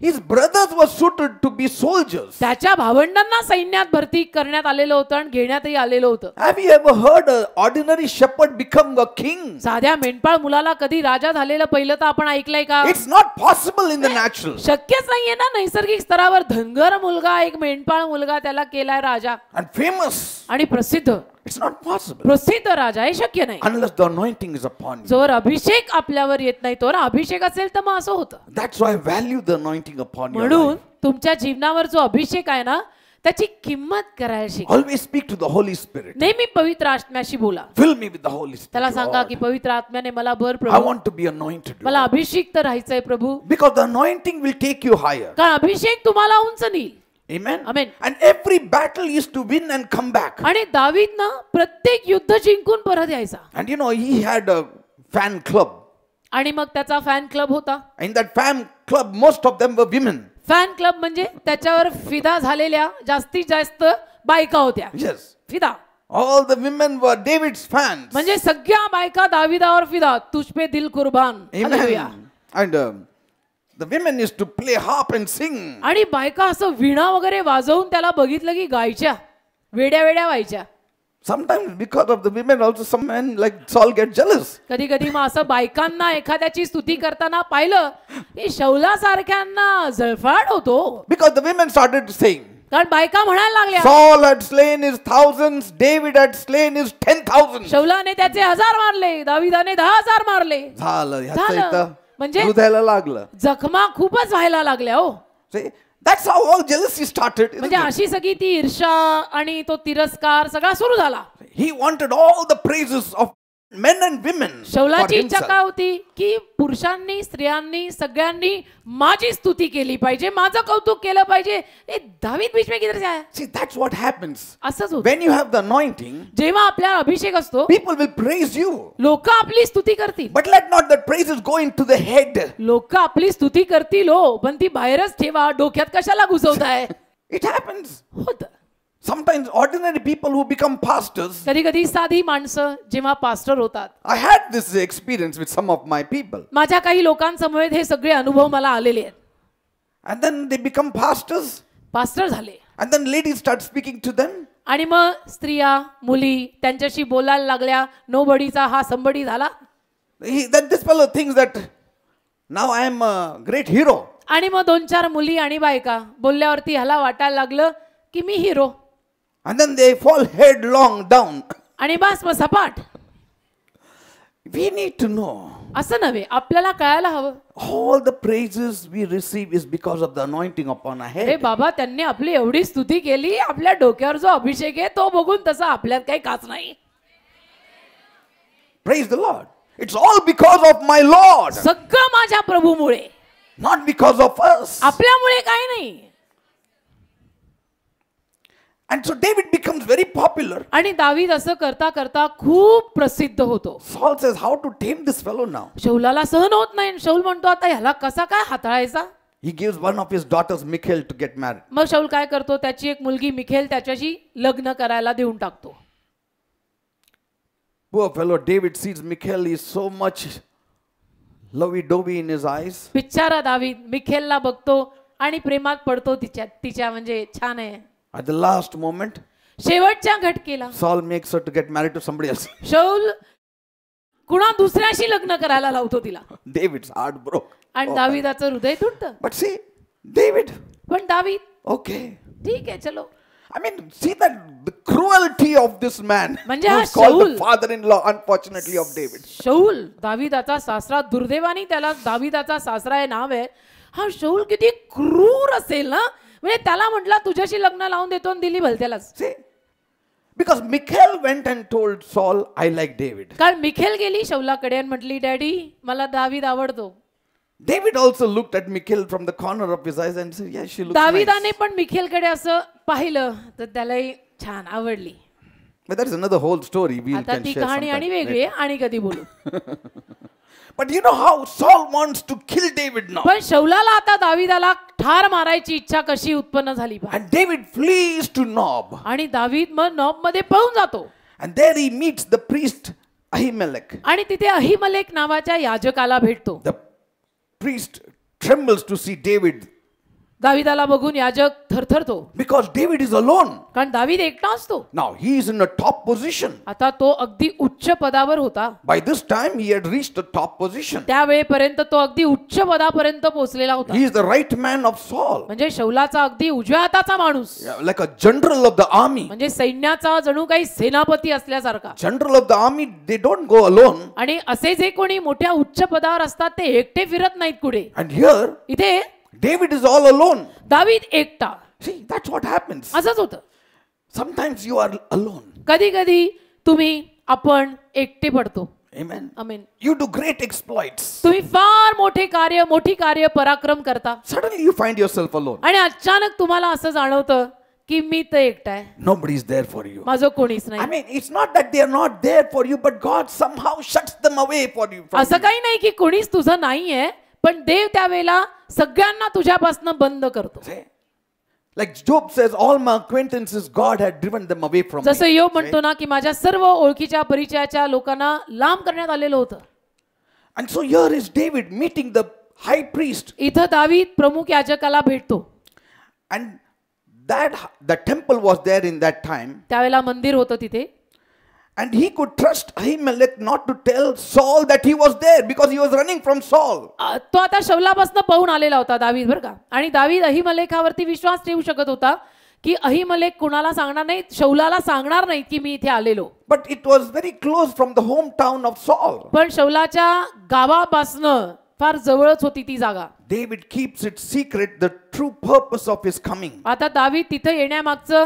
His brothers were suited to be soldiers. त्याच्या भावंडांना सैन्यात भरती करण्यात आलेलं होतं आणि घेण्यातही आलेलं होतं. Have you ever heard an ordinary shepherd become a king? साध्या मेंढपाळ मुलाला कधी राजा झालेलं पहिलं तर आपण ऐकलंय का? It's not possible in the natural. शक्यच नाहीये ना नैसर्गिक स्तरावर. धनगर मुलगा, एक मेंढपाळ मुलगा त्याला केलाय राजा And famous. आणि प्रसिद्ध. It's not possible. प्रसिद्ध राजा हे शक्य नाही. Unless the anointing is upon you. जोवर अभिषेक आपल्यावर येत नाही तोवर अभिषेक असेल तर मग असं होतं. That's why I value the anointing upon your म्हणून life. तुमच्या जीवनावर जो अभिषेक आहे ना त्याची किंमत करायला शिका. Always speak to the Holy Spirit. नेहमी पवित्र आत्म्याशी बोला. Fill me with the Holy Spirit. त्याला सांगा की पवित्र आत्म्याने मला भर I Prabhu, want to be anointed. मला अभिषेक तर राहायचंय प्रभू, Because the anointing will take you higher. कारण अभिषेक तुम्हाला उंच नेईल. Amen. Amen. And every battle is to win and come back. आणि दावीदनं प्रत्येक युद्ध जिंकून परत यायचा. And you know, he had a fan club. आणि मग त्याचा फॅन क्लब होता. In that fan club, most of them were women. Fan club म्हणजे त्याच्यावर फिदा झालेल्या जास्तीत जास्त बायका होत्या. Yes. फिदा All the women were David's fans. म्हणजे सगळ्या बायका दाविदावर फिदा. तुझ पे दिल कुर्बान. Hallelujah. Amen. And the women used to play harp and sing. आणि बायका असं वीणा वगैरे वाजवून त्याला बघितलं की गायच्या, वेड्या वेड्या व्हायच्या. Sometimes because of the women also some men like Saul get jealous. कधी कधी मग असं बायकांना एखाद्याची स्तुती करताना पाहिलं की शौला सारख्यांना जळफाट होतो. Because the women started saying, कारण बायका म्हणायला लागल्या, Saul had slain his thousands, David had slain his 10,000. शौलाने त्याचे 1000 मारले, दाविदाने 10,000 मारले. झालं ह्याचं झालं. इथं म्हणजे हृदयाला लागलं. जखमा खूपच व्हायला लागल्या हो. See, that's how all jealousy started. Isn't म्हणजे it? अशी सगळी ती ईर्षा आणि तो तिरस्कार सगळा सुरू झाला. He wanted all the praises of men and women for शौलाची इच्छा himself. काय होती की पुरुषांनी स्त्रियांनी सगळ्यांनी माझी स्तुती केली पाहिजे, माझं कौतुक केलं पाहिजे. ए दावीद बीच में किधर से आया? See, that's what happens. असंच होतं. When you have the anointing, जेव्हा आपल्याला अभिषेक असतो people will praise you. लोक आपली स्तुती करतील. But let not the praises go into the head. लोक आपली स्तुती करतील हो, पण ती बाहेरच ठेवा, डोक्यात कशाला घुसवताय? It happens. होत. Sometimes ordinary people who become pastors, कधी कधी साधी माणसं जेव्हा पास्टर होतात. I had this experience with some of my people. माझ्या काही लोकांसमवेत हे सगळे अनुभव मला आलेले आहेत. And then they become pastors. Pastor झाले And then ladies start speaking to them. आणि मग स्त्रिया मुली त्यांच्याशी बोलायला लागल्या. नोबडीचा हा संबडी झाला. Then this fellow thinks that now I am a great hero. आणि मग 2-4 मुली आणि बायका बोलल्यावरती ह्याला वाटायला लागलं की मी hero. And then they fall headlong down. आणि बस मग सपाट. We need to know असं नव्हे, आपल्याला कळायला हवं. all the praises we receive is because of the anointing upon our हे head. बाबा त्यांनी आपली एवढी स्तुती केली, आपल्या डोक्यावर जो अभिषेक आहे तो बघून तसा आपल्यात काही काच नाही. Praise the Lord. It's all because of my Lord, सगळं माझ्या प्रभूमुळे, not because of us. आपल्यामुळे काही नाही. And so David becomes very popular. आणि दावीद असं करता करता खूप प्रसिद्ध होतो. Saul says, how to tame this fellow now? शौलाला सहन होत नाही. शौल म्हणतो आता ह्याला कसा काय हाताळायचा. He gives one of his daughters, Michal, to get married. मग शौल काय करतो, त्याची एक मुलगी मिखेल त्याच्याशी लग्न करायला देऊन टाकतो. Poor fellow David sees Michal is so much lovey-dovey in his eyes. बिचारा दावीद मिखेलला बघतो आणि प्रेमात पडतो तिच्या म्हणजे छान आहे. At the last moment, शेवटच्या घटकेला Saul makes her to get married to somebody else. शौल कुणा दुसऱ्याशी लग्न करायला लावतो तिला. David's heart broke. आणि दावीदाचं हृदय तुटतं. But see, David, पण दावीद okay. ठीक आहे चलो. I mean, see that the cruelty of this man म्हणजे who हा is called the Saul. father-in-law, unfortunately, of David. शौल दावीदाचा सासरा, दुर्दैवाने त्याला दावीदाचा सासरा हे नाव आहे. हा शौल किती क्रूर असेल ना. म्हणजे त्याला म्हटला तुझ्याशी लग्न लावून देतो आणि दिली भलत्यालाच. See, because Michal went and told Saul, I like David. कारण मिखेल गेली शौलाकडे आणि म्हटली डॅडी मला दावीद आवडतो. David also looked at Michal from the corner of his eyes and said, yeah, she looks दावीदाने nice. पण मिखेलकडे असं पाहिलं तर त्यालाही छान आवडली. But that is another whole story. We आता can ती share कहाणी आणि sometime. वेगळी आहे आणि कधी बोलू. But you know how Saul wants to kill David now. पण शौलाला आता दावीदाला ठार मारायची इच्छा कशी उत्पन्न झाली पहा. And David flees to Nob. आणि दावीद मग नॉब मध्ये पळून जातो. And there he meets the priest Ahimelech. आणि तिथे अहिमलेक नावाच्या याजकाला भेटतो. The priest trembles to see David दावीदाला बघून याजक थरथरतो. because David is alone. कारण दावीद एकटा असतो. Now he is in a top position. आता तो अगदी उच्च पदावर होता. By this time he had reached the top position. त्यावेळेपर्यंत तो अगदी उच्च पदापर्यंत पोहोचलेला होता. He is the right man of Saul. म्हणजे शौलाचा अगदी उजव्या हाताचा माणूस. Yeah, like a general of the army. म्हणजे सैन्याचा जणू काही सेनापती असल्यासारखा. General of the army, they don't go alone. आणि असे जे कोणी मोठ्या उच्च पदावर असतात ते एकटे फिरत नाहीत कुठे. And here इथे David is all alone. दावीद एकटा. See, that's what happens. असंच होतं. Sometimes you are alone. कधी कधी आपण एकटे पडतो. Amen. Amen. You do great exploits. तुम्ही फार मोठी कार्य पराक्रम करता. Suddenly you find yourself alone. आणि अचानक तुम्हाला असं जाणवतं की मी तर एकटा आहे. Nobody is there for you. माझं कोणीच I नाही. mean, it's not that they are not there for you, but God somehow shuts them away for you. from असं you. काही नाही की कोणीच तुझं नाहीये, पण देव त्यावेळेला सगळ्यांना तुझ्यापासून बंद करतो. See? Like Job says, all my acquaintances, God had driven them away from जसं me. योब म्हणतो ना की माझ्या सर्व ओळखीच्या परिचयाच्या लोकांना लांब करण्यात आलेलं होतं. And so here is David meeting the high priest. इथं दावीद प्रमुख याजकाला भेटतो. And that the temple was there in that time. त्यावेळेला मंदिर होतं तिथे. And he could trust Ahimelech not to tell Saul that he was there because he was running from Saul. तो आता शौलापासून पळून आलेला होता दावीद, बरं का. आणि दावीद अहिमलेखावरती विश्वास ठेवू शकत होता की अहिमलेख कुणाला सांगणार नाही, शौलाला सांगणार नाही की मी इथे आलेलो. But it was very close from the hometown of Saul. पण शौलाच्या गावापासनं फार जवळच होती ती जागा. David keeps it secret the true purpose of his coming. आता दावीद तिथे येण्यामागचं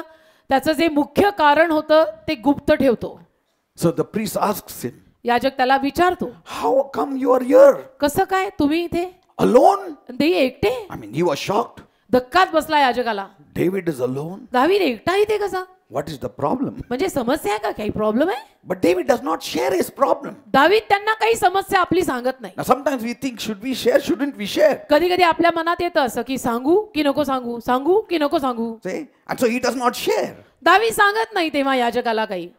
त्याचं जे मुख्य कारण होतं ते गुप्त ठेवतो. So the priest asks him, याजक त्याला विचारतो, how come you are here कसं काय तुम्ही इथे alone? ते एकटे? I mean, he was shocked. धक्काच बसला याजकाला. David is alone. दावीद एकटा इथे कसा? What is the problem? म्हणजे समस्या आहे का, काही प्रॉब्लेम आहे? But David does not share his problem. दावीद त्यांना काही समस्या आपली सांगत नाही. Now sometimes we think, should we share, shouldn't we share? कधी कधी आपल्या मनात येतं असं की सांगू की नको सांगू, सांगू की नको सांगू. See? And so he does not share. दावीद सांगत नाही तेव्हा याजकाला काही.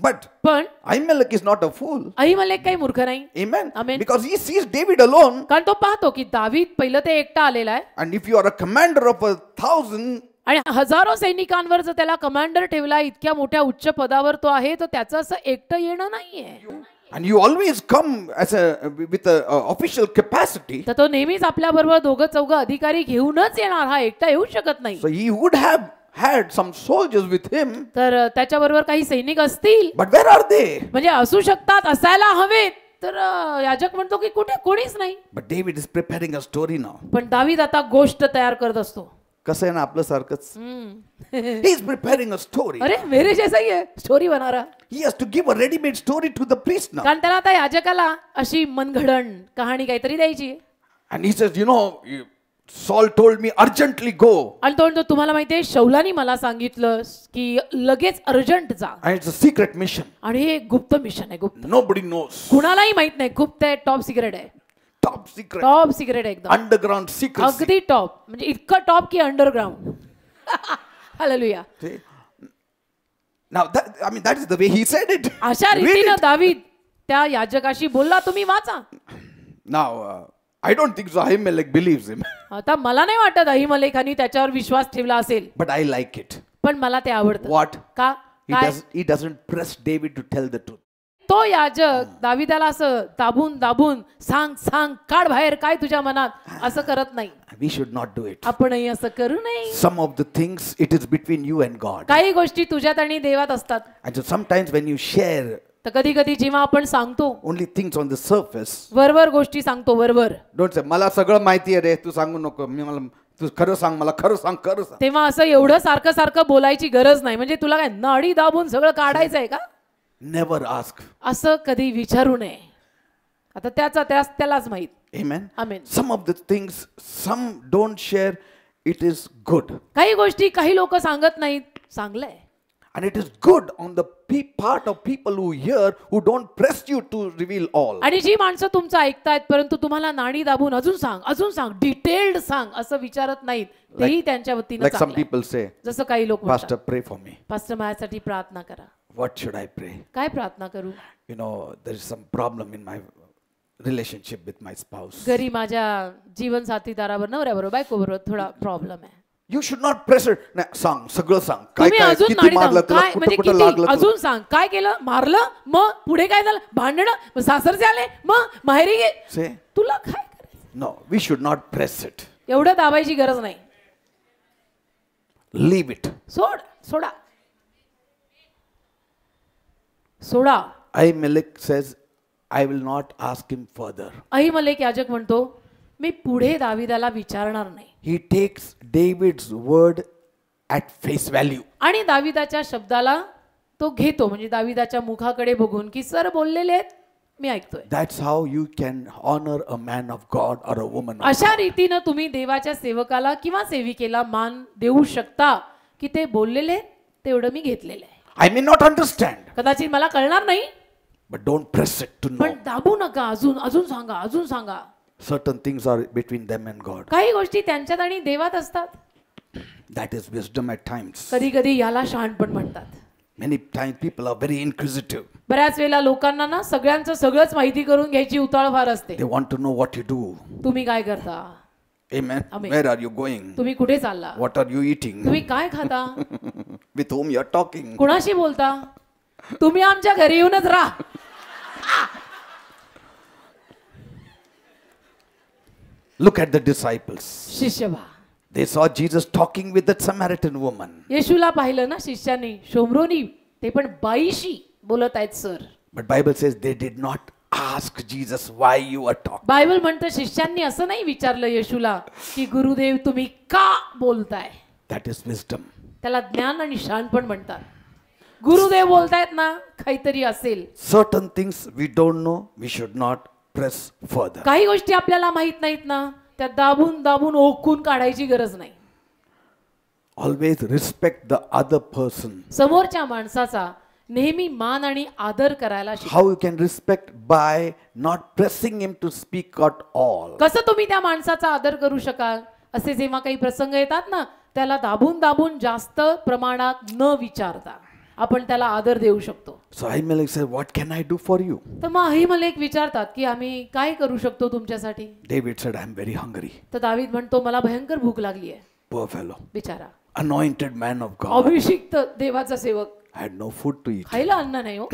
But पण Ahimelech is not a fool. अहिमलेख काही मूर्ख नाही. Amen. Amen. Because he sees David alone. कारण तो पाहतो की दावीद पहिलं ते एकटा आलेला आहे. And if you are a commander of 1,000, आणि हजारो सैनिकांवर जर त्याला कमांडर ठेवला, इतक्या मोठ्या उच्च पदावर तो आहे, तर त्याचं असं एकटं येणं नाहीये. and you always come as with a official capacity, तर तो नेहमीच आपल्या बरोबर दोघं चौघं अधिकारी घेऊनच येणार, हा एकटा येऊ शकत नाही. so he would have had some soldiers with him. तर त्याच्याबरोबर काही सैनिक असतील, But where are they? म्हणजे असू शकतात, असायला हवेत. तर याजक म्हणतो की कुठे कोणीच नाही. But David is preparing a story now. पण दावीद आता गोष्ट तयार करत असतो. कसं आहे ना आपलं सारखंच. He is preparing a story. अरे मेरे जैसा ही है, स्टोरी बना रहा. He has to give a ready-made story to the priest now. कारण त्याला आता याजकाला अशी मनघडण कहाणी काहीतरी द्यायची. And he says, Saul told me urgently go. आणि तो म्हणतो तुम्हाला माहितीये शौलानी मला सांगितलं की लगेच अर्जंट जा. And it's a secret mission. आणि हे गुप्त मिशन आहे, गुप्त. Nobody knows. कुणालाही माहित नाही, गुप्त आहे, टॉप सिक्रेट आहे. Top secret. टॉप सिक्रेट आहे एकदम. Underground secret. अगदी टॉप, म्हणजे इतकं टॉप की underground. Hallelujah. Now that is the way he said it. अशा Read रीतीनं it. दावीद त्या याजकाशी बोलला, तुम्ही वाचा. Now I don't think so Ahimelech believes him. आता मला नाही वाटत अहिमलेखानी त्याच्यावर विश्वास ठेवला असेल. But I like it. पण मला ते आवडतं. What? का? काय? He doesn't press David to tell the truth. तो याजक दावीदाला असं दाबून दाबून सांग काढ बाहेर काय तुझ्या मनात, असं करत नाही. We should not do it. आपणही असं करू नये. Some of the things it is between you and God. काही गोष्टी तुझ्यात आणि देवात असतात. And so sometimes when you share तर कधी कधी जेव्हा आपण सांगतो, only things on the surface, वरवर गोष्टी सांगतो, वरवर, don't say मला सगळं माहिती आहे रे तू सांगू नको, तू खरं सांग, मला खरं सांग. तेव्हा असं एवढं सारखं बोलायची गरज नाही. म्हणजे तुला काय नाडी दाबून सगळं काढायचं आहे का? Never ask. असं कधी विचारू नये. आता त्यालाच माहित. Amen. Amen. Some of the things some don't share, it is good. काही गोष्टी काही लोक सांगत नाहीत, चांगलंय. And it is good on the part of people who hear, who don't press you to reveal all. आणि जी माणसं तुमचं ऐकतायत परंतु तुम्हाला नाडी दाबून अजून सांग, डिटेल्ड सांग असं विचारत नाहीत, तेही त्यांच्या वतीने Like some चांगलं आहे. people say, जसं काही लोक Pastor, pray for me. Pastor माझ्यासाठी प्रार्थना करा. What should I pray? काय प्रार्थना करू? There is some problem in my relationship with my spouse. घरी माझ्या जीवन साथीदारावर, नवऱ्याबरोबर, बायकोबरोबर थोडा प्रॉब्लेम आहे. You should not press it. सांग, सगळं सांग. तुम्ही अजून किती नाडी मारलं दाबून, तुला, काय म्हणजे कुठं किती लागलं तुला? अजून सांग, काय केलं, मारलं, मग पुढे काय झालं, भांडणं, मग सासरचे आले, मग माहेरी गे. Say, तुला काय करायचं? no, we should not press it. एवढं दाबायची गरज नाही. Leave it. Soda. Ahimelech says, I will not ask him further. अहिमलेख याजक म्हणतो, मी पुढे दावीदाला विचारणार नाही. He takes David's word at face value. आणि दाविदाच्या शब्दाला तो घेतो, म्हणजे दाविदाच्या मुखाकडे बघून की सर बोललेले आहेत, मी ऐकतोय. That's how you can honor a man of God or a woman of अशा रीतीनं तुम्ही देवाच्या सेवकाला किंवा सेविकेला मान देऊ शकता की ते बोललेले तेवढं मी घेतलेलं आहे. I may not understand, कदाचित मला कळणार नाही, but don't press it to know. पण दाबू नका, अजून अजून सांगा, अजून सांगा. Certain things are between them and God. काही गोष्टी त्यांच्यात आणि देवात असतात. That is wisdom at times. कधी कधी याला शहाणपण म्हणतात. Many times people are very inquisitive. बऱ्याच वेळेला लोकांना ना सगळ्यांचं सगळंच माहिती करून घ्यायची उताळ फार असते. They want to know what you do. तुम्ही काय करता, Amen. Amen. Where are you going? तुम्ही कुठे चालला, What are you eating? तुम्ही काय खाता, With whom you are talking? कुणाशी बोलता, तुम्ही आमच्या घरी येऊनच राहा. Look at the disciples. शिष्य पहा, They saw Jesus talking with that Samaritan woman. येशूला पाहिलं ना शिष्याने, शोमरोनी, ते पण बाईशी बोलत आहेत sir. But Bible says they did not ask Jesus why you are talking. Bible म्हणतं शिष्यांनी असं नाही विचारलं येशूला की गुरुदेव तुम्ही का बोलताय. That is wisdom. त्याला ज्ञान आणि शहाणपण म्हणतात. गुरुदेव बोलतायत ना, काहीतरी असेल. Certain things we don't know, we should not press further. काही गोष्टी आपल्याला माहित नाहीत ना, त्या दाबून दाबून ओकून काढायची गरज नाही. Always respect the other person. समोरच्या माणसाचा नेहमी मान आणि आदर करायला शिका. How you can respect by not pressing him to speak at all. कसं तुम्ही त्या माणसाचा आदर करू शकाल, असे जेव्हा काही प्रसंग येतात ना, त्याला दाबून दाबून जास्त प्रमाणात न विचारता आपण त्याला आदर देऊ शकतो. So Ahimelech said, what can I do for you? तर मग अहिमलेक विचारतात की आम्ही काय करू शकतो तुमच्यासाठी. David said, I am very hungry. तर दावीद म्हणतो मला भयंकर भूक लागली आहे. Poor fellow. बिचारा Anointed man of God. अभिषिक्त देवाचा सेवक, Had no food to eat. खायला अन्न नाही हो.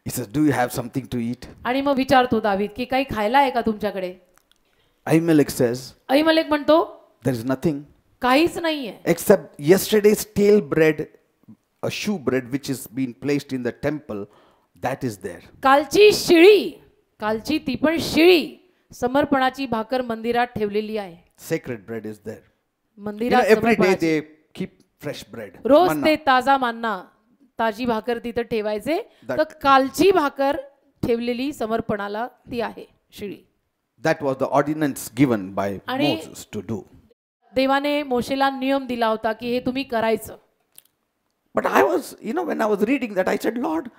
He says, do you have something to eat? आणि मग विचारतो दावीद की काही खायला आहे का तुमच्याकडे. Ahimelech says, अहिमलेक म्हणतो there is nothing काहीच नाहीये except yesterday's stale bread, a shoe bread which is being placed in the temple, that is there. कालची शिळी, कालची ती पण शिळी समर्पणाची भाकर मंदिरात ठेवलेली आहे. Sacred bread is there. मंदिरात Every day समर्पणाची. they keep fresh bread. Rose Manna. ते ताजा मान्ना, ताजी भाकर तिथं ठेवायचे. That- तर कालची भाकर ठेवलेली समर्पणाला ती आहे शिळी. That was the ordinance given by आणि- Moses to do. देवाने मोशेला नियम दिला होता की हे तुम्ही करायचं. But I was, when I was reading that, I said, Lord,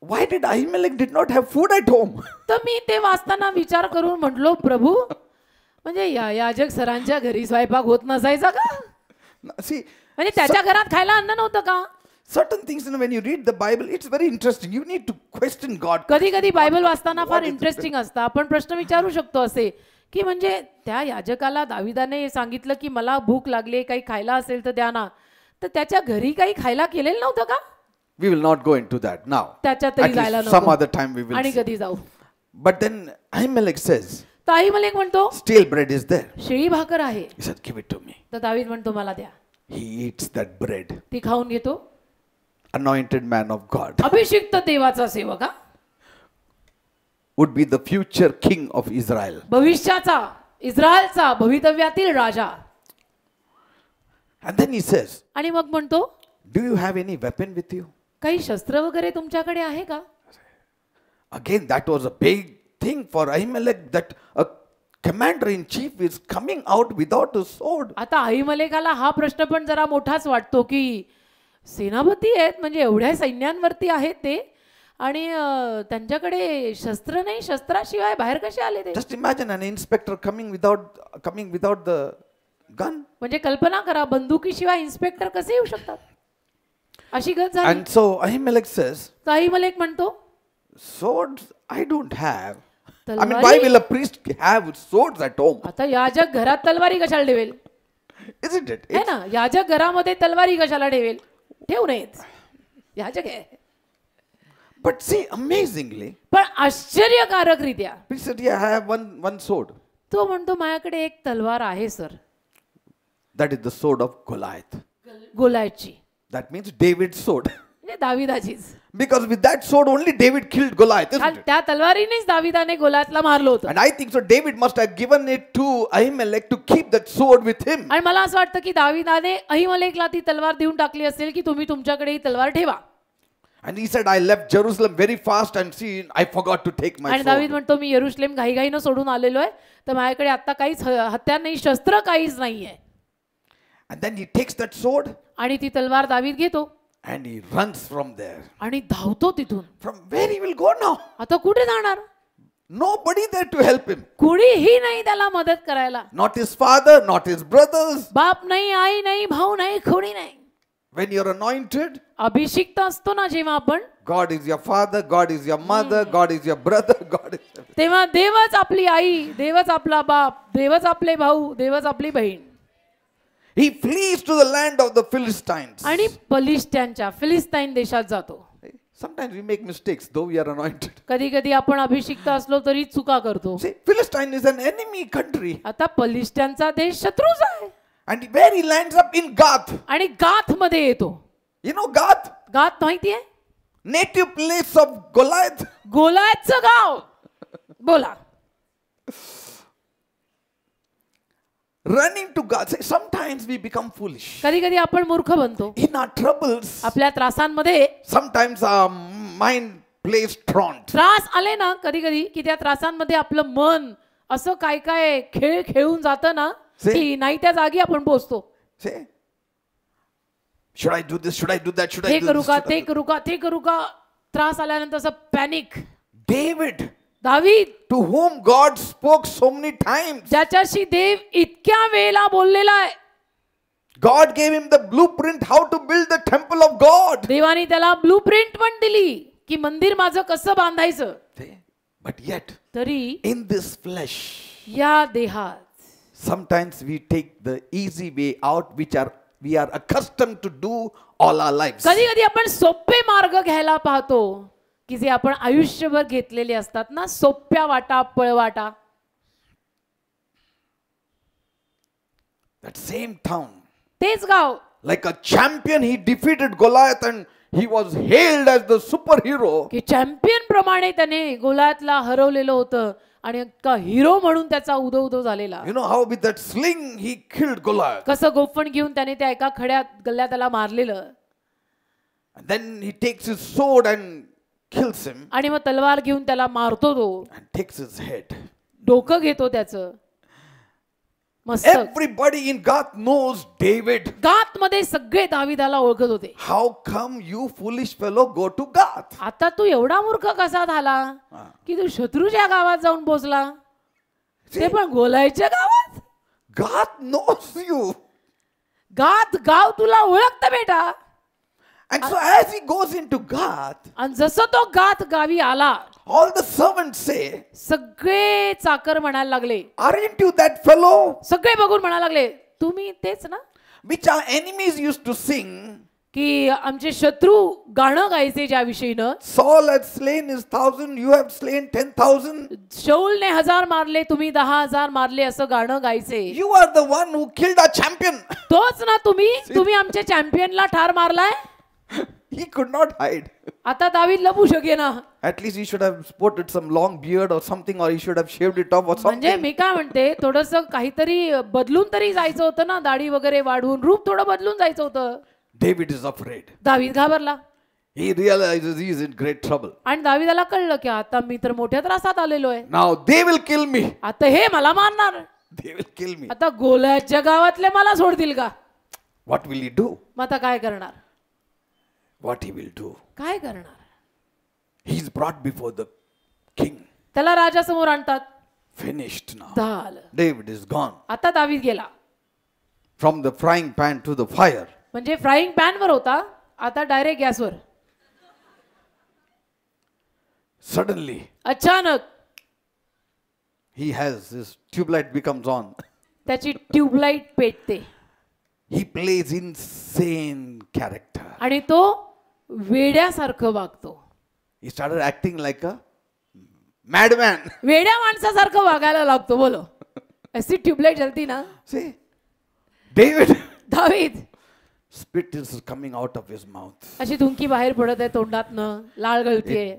why did Ahimelech did not have food at home? तर मी ते वाचताना विचार करून म्हटलो, प्रभू म्हणजे या याजक सरांच्या घरी स्वयंपाक होत नसायचा का, See, म्हणजे त्याच्या घरात खायला अन्न नव्हतं का. certain things, when you read the Bible, it's very interesting. You need to question God. कधी कधी बायबल वाचताना फार What is इंटरेस्टिंग असतं. आपण प्रश्न विचारू शकतो असे की म्हणजे त्या याजकाला दाविदाने सांगितलं की मला भूक लागली, काही खायला असेल तर द्या ना, तर त्याच्या घरी काही खायला केलेलं नव्हतं का. We will not go into that now. त्याच्यात तरी At जायला least some नको. other time we will आणि see. कधी जाऊ. But then Ahimelech says, तर अहिमलेक म्हणतो stale bread is there. शिळी भाकर आहे. He said, give it to me. तर दावीद म्हणतो मला द्या. He eats that bread. ती खाऊन घेतो. Anointed man of God. अभिषिक्त देवाचा सेवक हा, Would be the future king of Israel. भविष्याचा इस्रायलचा भवितव्यातील राजा. And then he says, आणि मग म्हणतो do you have any weapon with you? काही शस्त्र वगैरे तुमच्याकडे आहे का. Again, that was a big thing for Ahimelech, that a commander in chief is coming out without a sword. आता अहिमलेकाला हा प्रश्न पण जरा मोठाच वाटतो की सेनापती आहेत, म्हणजे एवढ्या सैन्यांवरती आहेत ते, आणि त्यांच्याकडे शस्त्र नाही, शस्त्राशिवाय बाहेर कसे आले ते. Just imagine an inspector coming without the gun. म्हणजे कल्पना करा, बंदुकीशिवाय इन्स्पेक्टर कसे येऊ शकतात, अशी गत झाली. And so Ahimelech says, तर अहिमलेक म्हणतो swords I don't have. I mean, तलवारी- why will a priest have swords at home? आता याजक घरात तलवारी कशाला ठेवेल, Isn't it? है ना. याजक घरामध्ये तलवारी कशाला ठेवेल, ठेवू नयेत, याजक आहे. But see, amazingly, पण आश्चर्यकारकरित्या he said, yeah, I have one sword. तो म्हणतो माझ्याकडे एक तलवार आहे sir, That is the sword of Goliath. गोलायतची. That means David's sword. म्हणजे दाविदाचीच. Because with that sword only David killed Goliath, isn't it? त्या तलवारीनेच दाविदाने गोलातला मारलं होतं. And I think so David must have given it to Ahimelech to keep that sword with him. आणि मला असं वाटतं की दाविदाने अहिमलेकला ती तलवार देऊन टाकली असेल की तुम्ही तुमच्याकडे ही तलवार ठेवा. And he said, I left Jerusalem very fast and see, I forgot to take my आणि दावीद sword. म्हणतो मी यरूशलेम घाईघाईनं सोडून आलेलो आहे, तर माझ्याकडे आता काहीच हत्यार नाही, शस्त्र काहीच नाहीये. And then he takes that sword आणि ती तलवार दावीद घेतो and he runs from there. आणि धावतो तिथून. From where he will go now? आता कुठे जाणार? Nobody there to help him. कुणीही नाही त्याला मदत करायला. Not his father, not his brothers. बाप नाही, आई नाही, भाऊ नाही, कोणी नाही. When you're anointed, अभिषिक्त असतो ना जेव्हा आपण, God is your father, God is your mother, God is your brother, God is everything. तेव्हा देवच आपली आई, देवच आपला बाप, देवच आपले भाऊ, देवच आपली बहीण. He flees to the land of the Philistines. आणि बलिष्ठ्यांच्या फिलिस्तीन देशात जातो. Sometimes we make mistakes, though we are anointed. कधी कधी आपण अभिषिक्त असलो तरी चुका करतो. See, Philistine is an enemy country. आता बलिष्ठ्यांचा देश शत्रूच आहे. And where he lands up in Gath. आणि गाथ मध्ये येतो. You know Gath? गाथ माहितीये? Native place of Goliath. गोलायतचं गाव. बोला. Running to God. See, sometimes we become foolish. कधी कधी आपण मूर्ख बनतो. In our troubles, आपल्या त्रासांमध्ये sometimes our mind plays truant. त्रास आले ना कधी कधी की त्या त्रासांमध्ये आपलं मन असं काय काय खेळ खेळून जातं ना की नाही त्या जागी आपण पोहोचतो. Say, should I do this? Should I do that? Should I हे do करू this? का, Should I ते do- करू का, ते करू का. त्रास आल्यानंतर असं पॅनिक. David, दावीद, to whom God spoke so many times. ज्याच्याशी देव इतक्या वेळेला बोललेला आहे. God gave him the blueprint how to build the temple of God. देवाने त्याला ब्लूप्रिंट पण दिली की मंदिर माझं कसं बांधायचं. But yet, तरी in this flesh, या देहात sometimes we take the easy way out, which we are accustomed to do all our lives. कधी कधी आपण सोपे मार्ग घ्यायला पाहतो की जे आपण आयुष्यभर घेतलेले असतात ना, सोप्या वाटा, पळवाटा. That same town, तेच गाव like a champion, he defeated Goliath and he was hailed as the superhero. की चॅम्पियन प्रमाणे त्याने गोलातला हरवलेलं होतं आणि का हिरो म्हणून त्याचा उदो उदो झालेला. You know how with that sling he killed Goliath. कसं गोफण घेऊन त्याने त्या एका खड्यात गल्ल्यात त्याला मारलेलं. And then he takes his sword and kills him आणि मग तलवार घेऊन त्याला मारतो तो. and takes his head. डोकं घेतो त्याचं. मस्त. Everybody in Gath knows David. गाथ मध्ये सगळे दाविदाला ओळखत होते. How come you foolish fellow go to Gath? आता तू एवढा मूर्ख कसा झाला की तू शत्रूच्या गावात जाऊन पोहोचला, ते पण गोलायच्या गावात. Gath knows you. गाथ गाव तुला ओळखतं बेटा. And so as he goes into Gath, आणि जसं तो गाथ गावी आला, all the servants say, सगळे चाकर म्हणायला लागले, aren't you that fellow सगळे बघून म्हणायला लागले, तुम्ही तेच ना which our enemies used to sing? की आमचे शत्रू गाणं गायचे ज्या विषयीनं, Saul had slain his 1,000, you have slain 10,000. शौलने 1000 मारले, तुम्ही 10,000 मारले, असं गाणं गायचे. You are the one who killed our champion. तोच ना तुम्ही आमच्या चॅम्पियनला ठार मारलाय. He could not hide. आता दावीद लपू शकेना. At least he should have sported some long beard or something, or he should have shaved it off or म्हणजे something. मी काय म्हणते, थोडंसं काहीतरी बदलून तरी जायचं होतं ना, दाढी वगैरे वाढवून रूप थोडं बदलून जायचं होतं. David is afraid. दावीद घाबरला. He realizes he is in great trouble. आणि दावीदाला कळलं की आता मी तर मोठ्या त्रासात आलेलो आहे. Now they will kill me. आता हे मला मारणार. They will kill me. आता गोलाच्या गावातले मला सोडतील का. What will he do? मग आता काय करणार. What he will do? काय करणार. He is brought before the king. त्याला राजासमोर आणतात. Finished now. झालं. David is gone. आता दावीद गेला. From the frying pan to the fire. म्हणजे फ्राईंग पॅन वर होता, आता डायरेक्ट गॅसवर. Suddenly अचानक he has his tube light becomes on. त्याची ट्यूबलाइट पेटते. He plays insane character. आणि तो वेड्यासारखं वागतो. He started acting like a madman. वेड्या माणसासारखं वागायला लागतो. बोलो ऐसी ट्यूबलाइट जलती ना. See, David, दावीद spit is coming out of his mouth, अशी धुंकी बाहेर पडत आहे तोंडातनं, लाळ गळतीये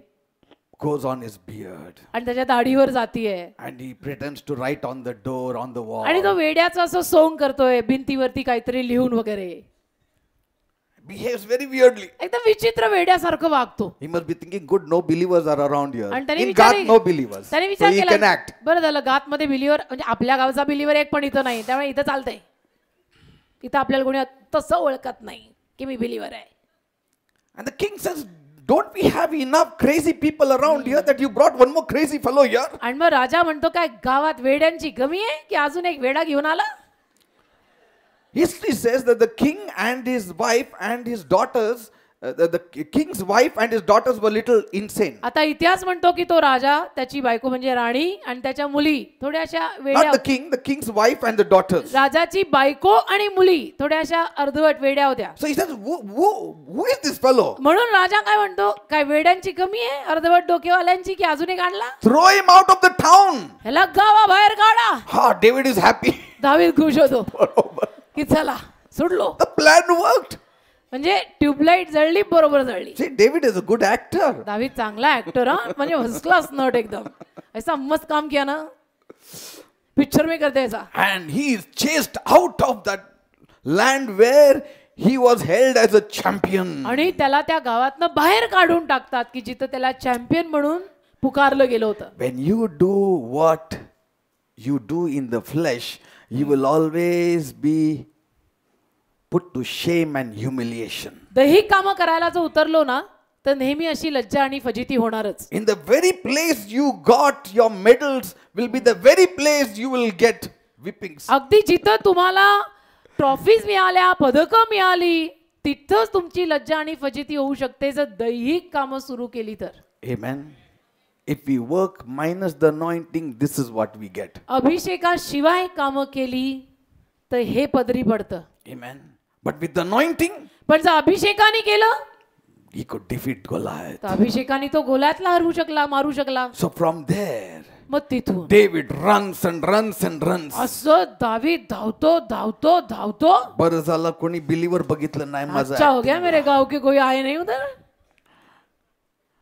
goes on his beard, आणि त्याच्या दाढीवर जातीये and he pretends to write on the door, on the आणि तो wall. वेड्याचं असं सोंग करतोय भिंतीवरती काहीतरी लिहून वगैरे, Behaves very weirdly. एकदम विचित्र वेड्यासारखं वागतो. He must be thinking, good, no believers are around here. आणि त्याने In विचार Gath, no believers. त्याने So विचार he can केला act. बरं झालं गात मध्ये बिलीवर म्हणजे आपल्या गावचा बिलीवर एक पण इथं नाही, त्यामुळे इथं चालतंय. इथं आपल्याला कोणी तसं ओळखत नाही की मी बिलीवर आहे. And the king says, don't we have enough crazy people around here that you brought one more crazy fellow here? आणि मग राजा म्हणतो काय गावात वेड्यांची कमी आहे की अजून एक वेडा घेऊन आला. History says that the king and his wife and his daughters, the king's wife and his daughters were little insane. आता इतिहास म्हणतो की तो राजा, त्याची बायको म्हणजे राणी आणि त्याच्या मुली थोड्याशा Not वेड्या. the king, the king's wife and the daughters. राजाची बायको आणि मुली थोड्याशा अर्धवट वेड्या होत्या. So he says, who is this fellow? म्हणून राजा काय म्हणतो, काय वेड्यांची कमी आहे अर्धवट डोकेवाल्यांची की अजून एक आणला. Throw him out of the town. ह्याला गावाबाहेर काढा. Ha, David is happy. दावीद खुश होतो की चला सुटलो. The plan worked. म्हणजे ट्यूबलाइट जळली बरोबर जळली. See, David is a good actor. दावीद चांगला ऍक्टर हा, म्हणजे फर्स्ट क्लास नट एकदम. ऐसा मस्त काम किया ना, पिक्चर में करते ऐसा. And he is chased out of that land where he was held as a champion. आणि त्याला त्या गावातनं बाहेर काढून टाकतात की जिथं त्याला चॅम्पियन म्हणून पुकारलं गेलं होतं. When you do what you do in the flesh, you will always be put to shame and humiliation. दैहिक कामं करायला जर उतरलो ना तर नेहमी अशी लज्जा आणि फजिती होणारच. In the very place you got your medals will be the very place you will get whippings. अगदी जिथं तुम्हाला ट्रॉफीज मिळाल्या, पदकं मिळाली, तिथंच तुमची लज्जा आणि फजिती होऊ शकते जर दैहिक कामं सुरू केली तर. Amen. If we work minus the anointing, this is what we get. अभिषेकाशिवाय कामं केली तर हे पदरी पडतं. Amen. But with the anointing, पण जर अभिषेकाने केलं he could defeat Goliath. तर अभिषेकाने तो गोल्यातला हरवू शकला, मारू शकला. So from there, मग तिथून David runs and runs and runs. असं दावीद धावतो धावतो धावतो. बरं झालं कोणी बिलीवर बघितलं नाही माझा. अच्छा हो गया मेरे गांव के कोई आए नहीं उधर,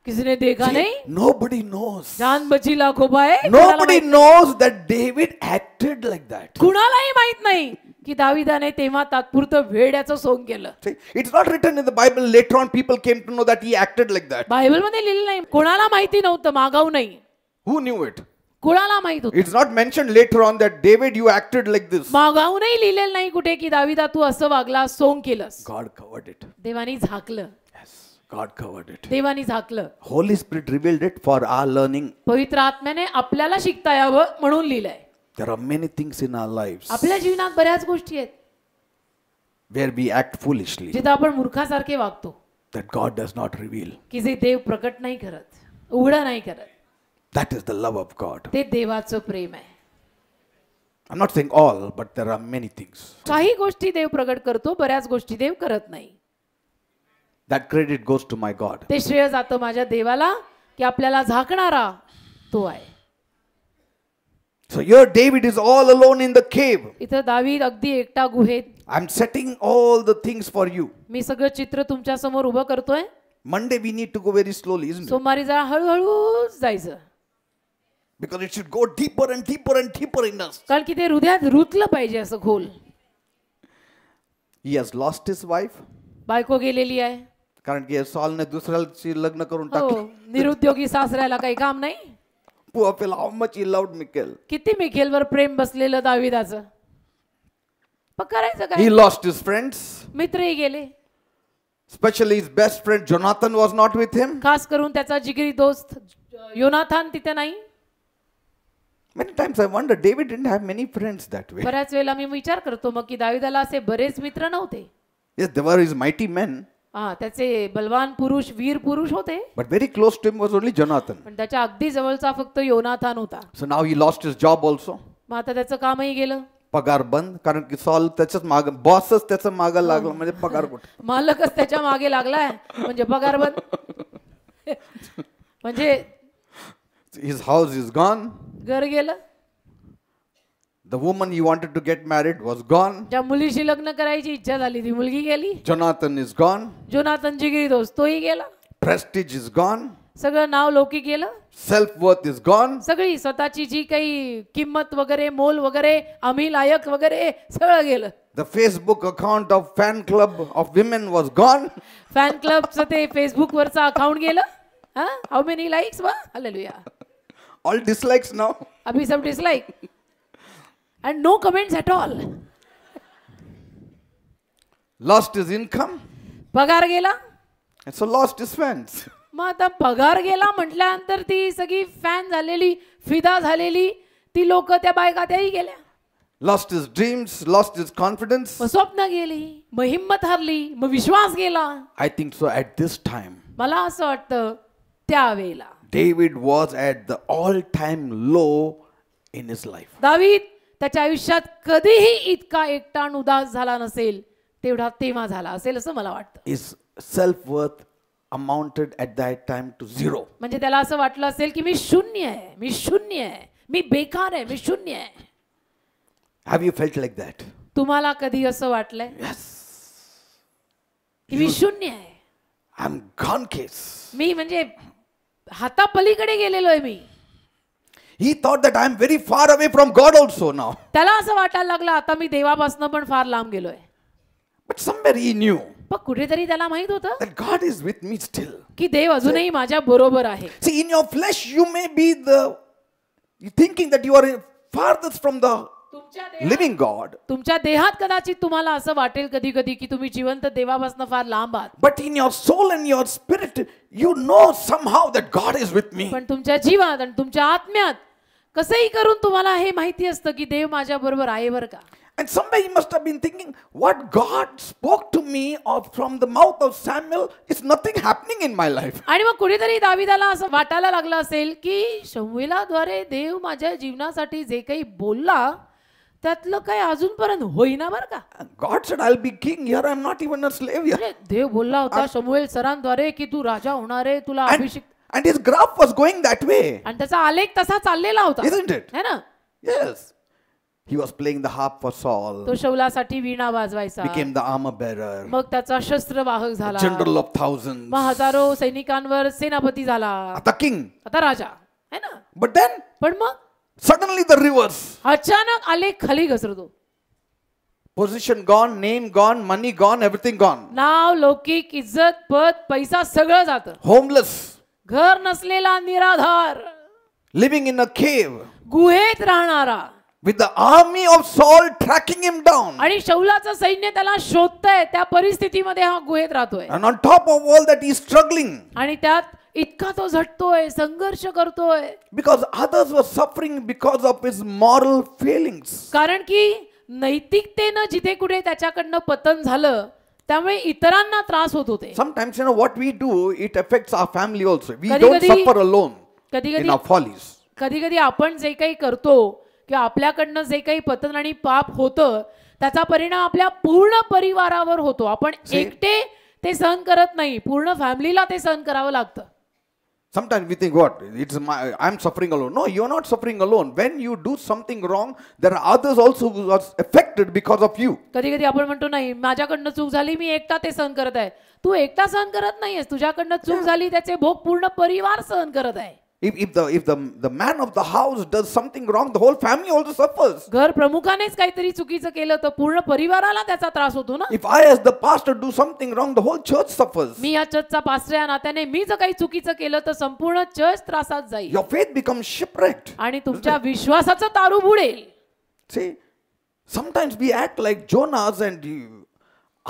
किसी ने देखा नहीं. Nobody knows. जान बची लाखों पाए. Nobody knows that David acted like that. कुणालाही माहित नाही की दाविदाने तेव्हा तात्पुरतं वेड्याचं सोंग केलं. See, it's not written in the Bible. Later on, people came to know that he acted like that. Bible मध्ये लिहिलं नाही, कोणाला माहिती नव्हतं, मागाव नाही. Who knew it? कोणाला माहित होतं. It's not mentioned later on that David, you acted like this. मागाव नाही लिहिलेलं नाही कुठे की दाविदा तू असं वागला, सोंग केलंस. God covered it. देवानी झाकलं. Yes, God covered it. देवानी झाकलं. Holy Spirit revealed it for our learning. पवित्र आत्म्याने आपल्याला शिकता यावं म्हणून लिहिलंय. There are many things in our lives आपल्या जीवनात बऱ्याच गोष्टी आहेत where we act foolishly जिथं आपण मूर्खासारखे वागतो that God does not reveal. की जे देव प्रकट नाही करत, उघडं नाही करत. That is the love of God. ते देवाचं प्रेम आहे. I'm not saying all, but there are many things. काही गोष्टी देव प्रकट करतो, बऱ्याच गोष्टी देव करत नाही. That credit goes to my God. ते श्रेय जातं माझ्या देवाला की आपल्याला झाकणारा तो आहे. So here David is all alone in the cave. इथं दावीद अगदी एकटा गुहेत. I'm setting all the things for you. मी सगळं चित्र तुमच्या समोर उभं करतोय. Monday we need to go very slowly, isn't it? सोमवारी जरा हळूहळू जायचं. Because it should go deeper and deeper and deeper in us. कारण की ते हृदयात रुतलं पाहिजे असं खोल. He has lost his wife. बायको गेलेली आहे. कारण की सॉलने दुसऱ्याशी लग्न करून हो, टाकलं. निरुद्योगी सासऱ्याला काही काम नाही. Poor fellow, how much he loved Michal. किती मिखेलवर प्रेम बसलेलं दाविदाचं. पण करायचं He काय. lost his friends. मित्रही गेले. Especially his best friend Jonathan was not with him. खास करून त्याचा जिगरी दोस्त योनाथान तिथे नाही. Many times I wonder, David didn't have many friends that way. बऱ्याच वेळेला मी विचार करतो मग की दाविदाला असे बरेच मित्र नव्हते. Yes, there were his mighty men, हा, त्याचे बलवान पुरुष, वीर पुरुष होते. but very close to him was only Jonathan. पण त्याच्या अगदी जवळचा फक्त योनाथान होता. So now he lost his job also. मग आता त्याचं कामही गेलं. पगार बंद, कारण की सॉल त्याच्याच माग, बॉसच त्याच्या माग लागला, म्हणजे पगार कुठे. मालकच त्याच्या मागे लागलाय म्हणजे पगार बंद. म्हणजे His house is gone. घर गेलं. The woman he wanted to get married was gone. ज्या मुलीशी लग्न करायची इच्छा झाली ती मुलगी गेली. Jonathan is gone. जोनाथनची गिरी दोस्त तोही गेला. Prestige is gone. सगळं नाव लौकिक गेलं. Self-worth is gone. सगळी स्वतःची जी काही किंमत वगैरे मोल वगैरे आम्ही लायक वगैरे सगळं गेलं. The Facebook account of fan club of women was gone. Fan क्लबचं ते फेसबुक वरचं अकाउंट गेलं. हा, हाऊ मेनी लाईक्स वा, हालेलुया. All dislikes now. अभी सब dislike and no comments at all. Lost his income. पगार गेला. And so lost his fans. मग आता पगार गेला म्हटल्यानंतर ती सगळी फॅन झालेली फिदा झालेली ती लोक त्या बायका त्याही गेल्या. Lost his dreams, lost his confidence. मग स्वप्न गेली, मग हिंमत हरली, मग विश्वास गेला. I think so at this time. मला असं वाटतं त्यावेळेला David was at the all-time low in his life. दावीद त्याच्या आयुष्यात कधीही इतका एकटा आणि उदास झाला नसेल तेवढा तेव्हा झाला असेल असं मला वाटतं. His self-worth amounted at that time to 0. म्हणजे त्याला असं वाटलं असेल की मी शून्य आहे, मी शून्य आहे, मी बेकार आहे, मी शून्य आहे. Have you felt like that? तुम्हाला कधी असं वाटलंय Yes. की मी शून्य आहे, I'm gone case. मी म्हणजे हातापलीकडे गेलेलो आहे मी. He thought that I'm very far away from God also now. त्याला असं वाटायला लागलं आता मी देवापासून पण फार लांब गेलोय. But somewhere he knew पण कुठेतरी त्याला माहित होतं that God is with me still. की देव अजूनही माझ्या बरोबर आहे. See, in your flesh you may be thinking that you are farthest from the living God. तुमच्या देहात कदाचित तुम्हाला असं वाटेल कधी कधी की तुम्ही जिवंत देवापासून फार लांब आहात. But in your soul and your spirit, you know somehow that God is with me. पण तुमच्या जीवात आणि तुमच्या आत्म्यात कसंही करून तुम्हाला हे माहिती असतं की देव माझ्या बरोबर आहे बरं का. And somewhere he must have been thinking, what God spoke to me from the mouth of Samuel is nothing happening in my life. आणि मग कुठेतरी दाविदाला असं वाटायला लागलं असेल की शमूएलाद्वारे देव माझ्या जीवनासाठी जे काही बोलला त्यातलं काही अजूनपर्यंत होईना बरं का. God said, I'll be king. Here I'm not even a slave here. देव बोलला होता शमूएल सरांद्वारे की तू राजा होणार आहे, तुला अभिषेक. And his graph was going that way. आणि त्याचा आलेख तसा चाललेला होता. Isn't it? है ना. Yes. He was playing the harp for Saul. तो शौलासाठी वीणा वाजवायचा. Became the armor bearer. मग त्याचा शस्त्रवाहक झाला. General of thousands. मग हजारो सैनिकांवर सेनापती झाला. आता king. आता राजा. है ना. But then पण मग suddenly the reverse. अचानक आलेख खाली घसरतो. Position gone, name gone, money gone, everything gone. नाव, लौकिक, इज्जत, पद, पैसा सगळं जातं. Homeless. घर नसलेला निराधार. Living in a cave. गुहेत राहणारा. With the army of Saul tracking him down. आणि शौलाचं सैन्य त्याला शोधतंय त्या परिस्थितीमध्ये हा गुहेत राहतोय. And on top of all that he is struggling. आणि त्यात इतका तो झटतोय, संघर्ष करतोय. Because others were suffering because of his moral failings. कारण की नैतिकतेनं जिथे कुठे त्याच्याकडनं पतन झालं त्यामुळे इतरांना त्रास होत होते. Sometimes what we do, it affects our family also. We कधी- don't कधी- suffer alone कधी- in our follies. कधी कधी आपण जे काही करतो किंवा आपल्याकडनं जे काही पतन आणि पाप होतं त्याचा परिणाम आपल्या पूर्ण परिवारावर होतो. आपण एकटे ते सहन करत नाही, पूर्ण फॅमिलीला ते सहन करावं लागतं. Sometimes we think, what? I'm suffering alone. No, you're not suffering alone. When you do something wrong, there are others also who are affected because of you. कधी कधी आपण म्हणतो नाही माझ्याकडनं चूक झाली मी एकटा ते सहन करत आहे. तू एकटा सहन करत नाहीयेस, तुझ्याकडनं चूक झाली त्याचे भोग पूर्ण परिवार सहन करत आहे. If the man of the house does something wrong, the whole family also suffers. घर प्रमुखानेच काहीतरी चुकीचं केलं तर पूर्ण परिवाराला त्याचा त्रास होतो ना. If I as the pastor do something wrong, the whole church suffers. मी या चर्चचा पास्टर या नात्याने मी जर काही चुकीचं केलं तर संपूर्ण चर्च त्रासात जाईल. Your faith becomes shipwrecked. आणि तुमच्या विश्वासाचं तारू बुडेल. See, sometimes we act like Jonas and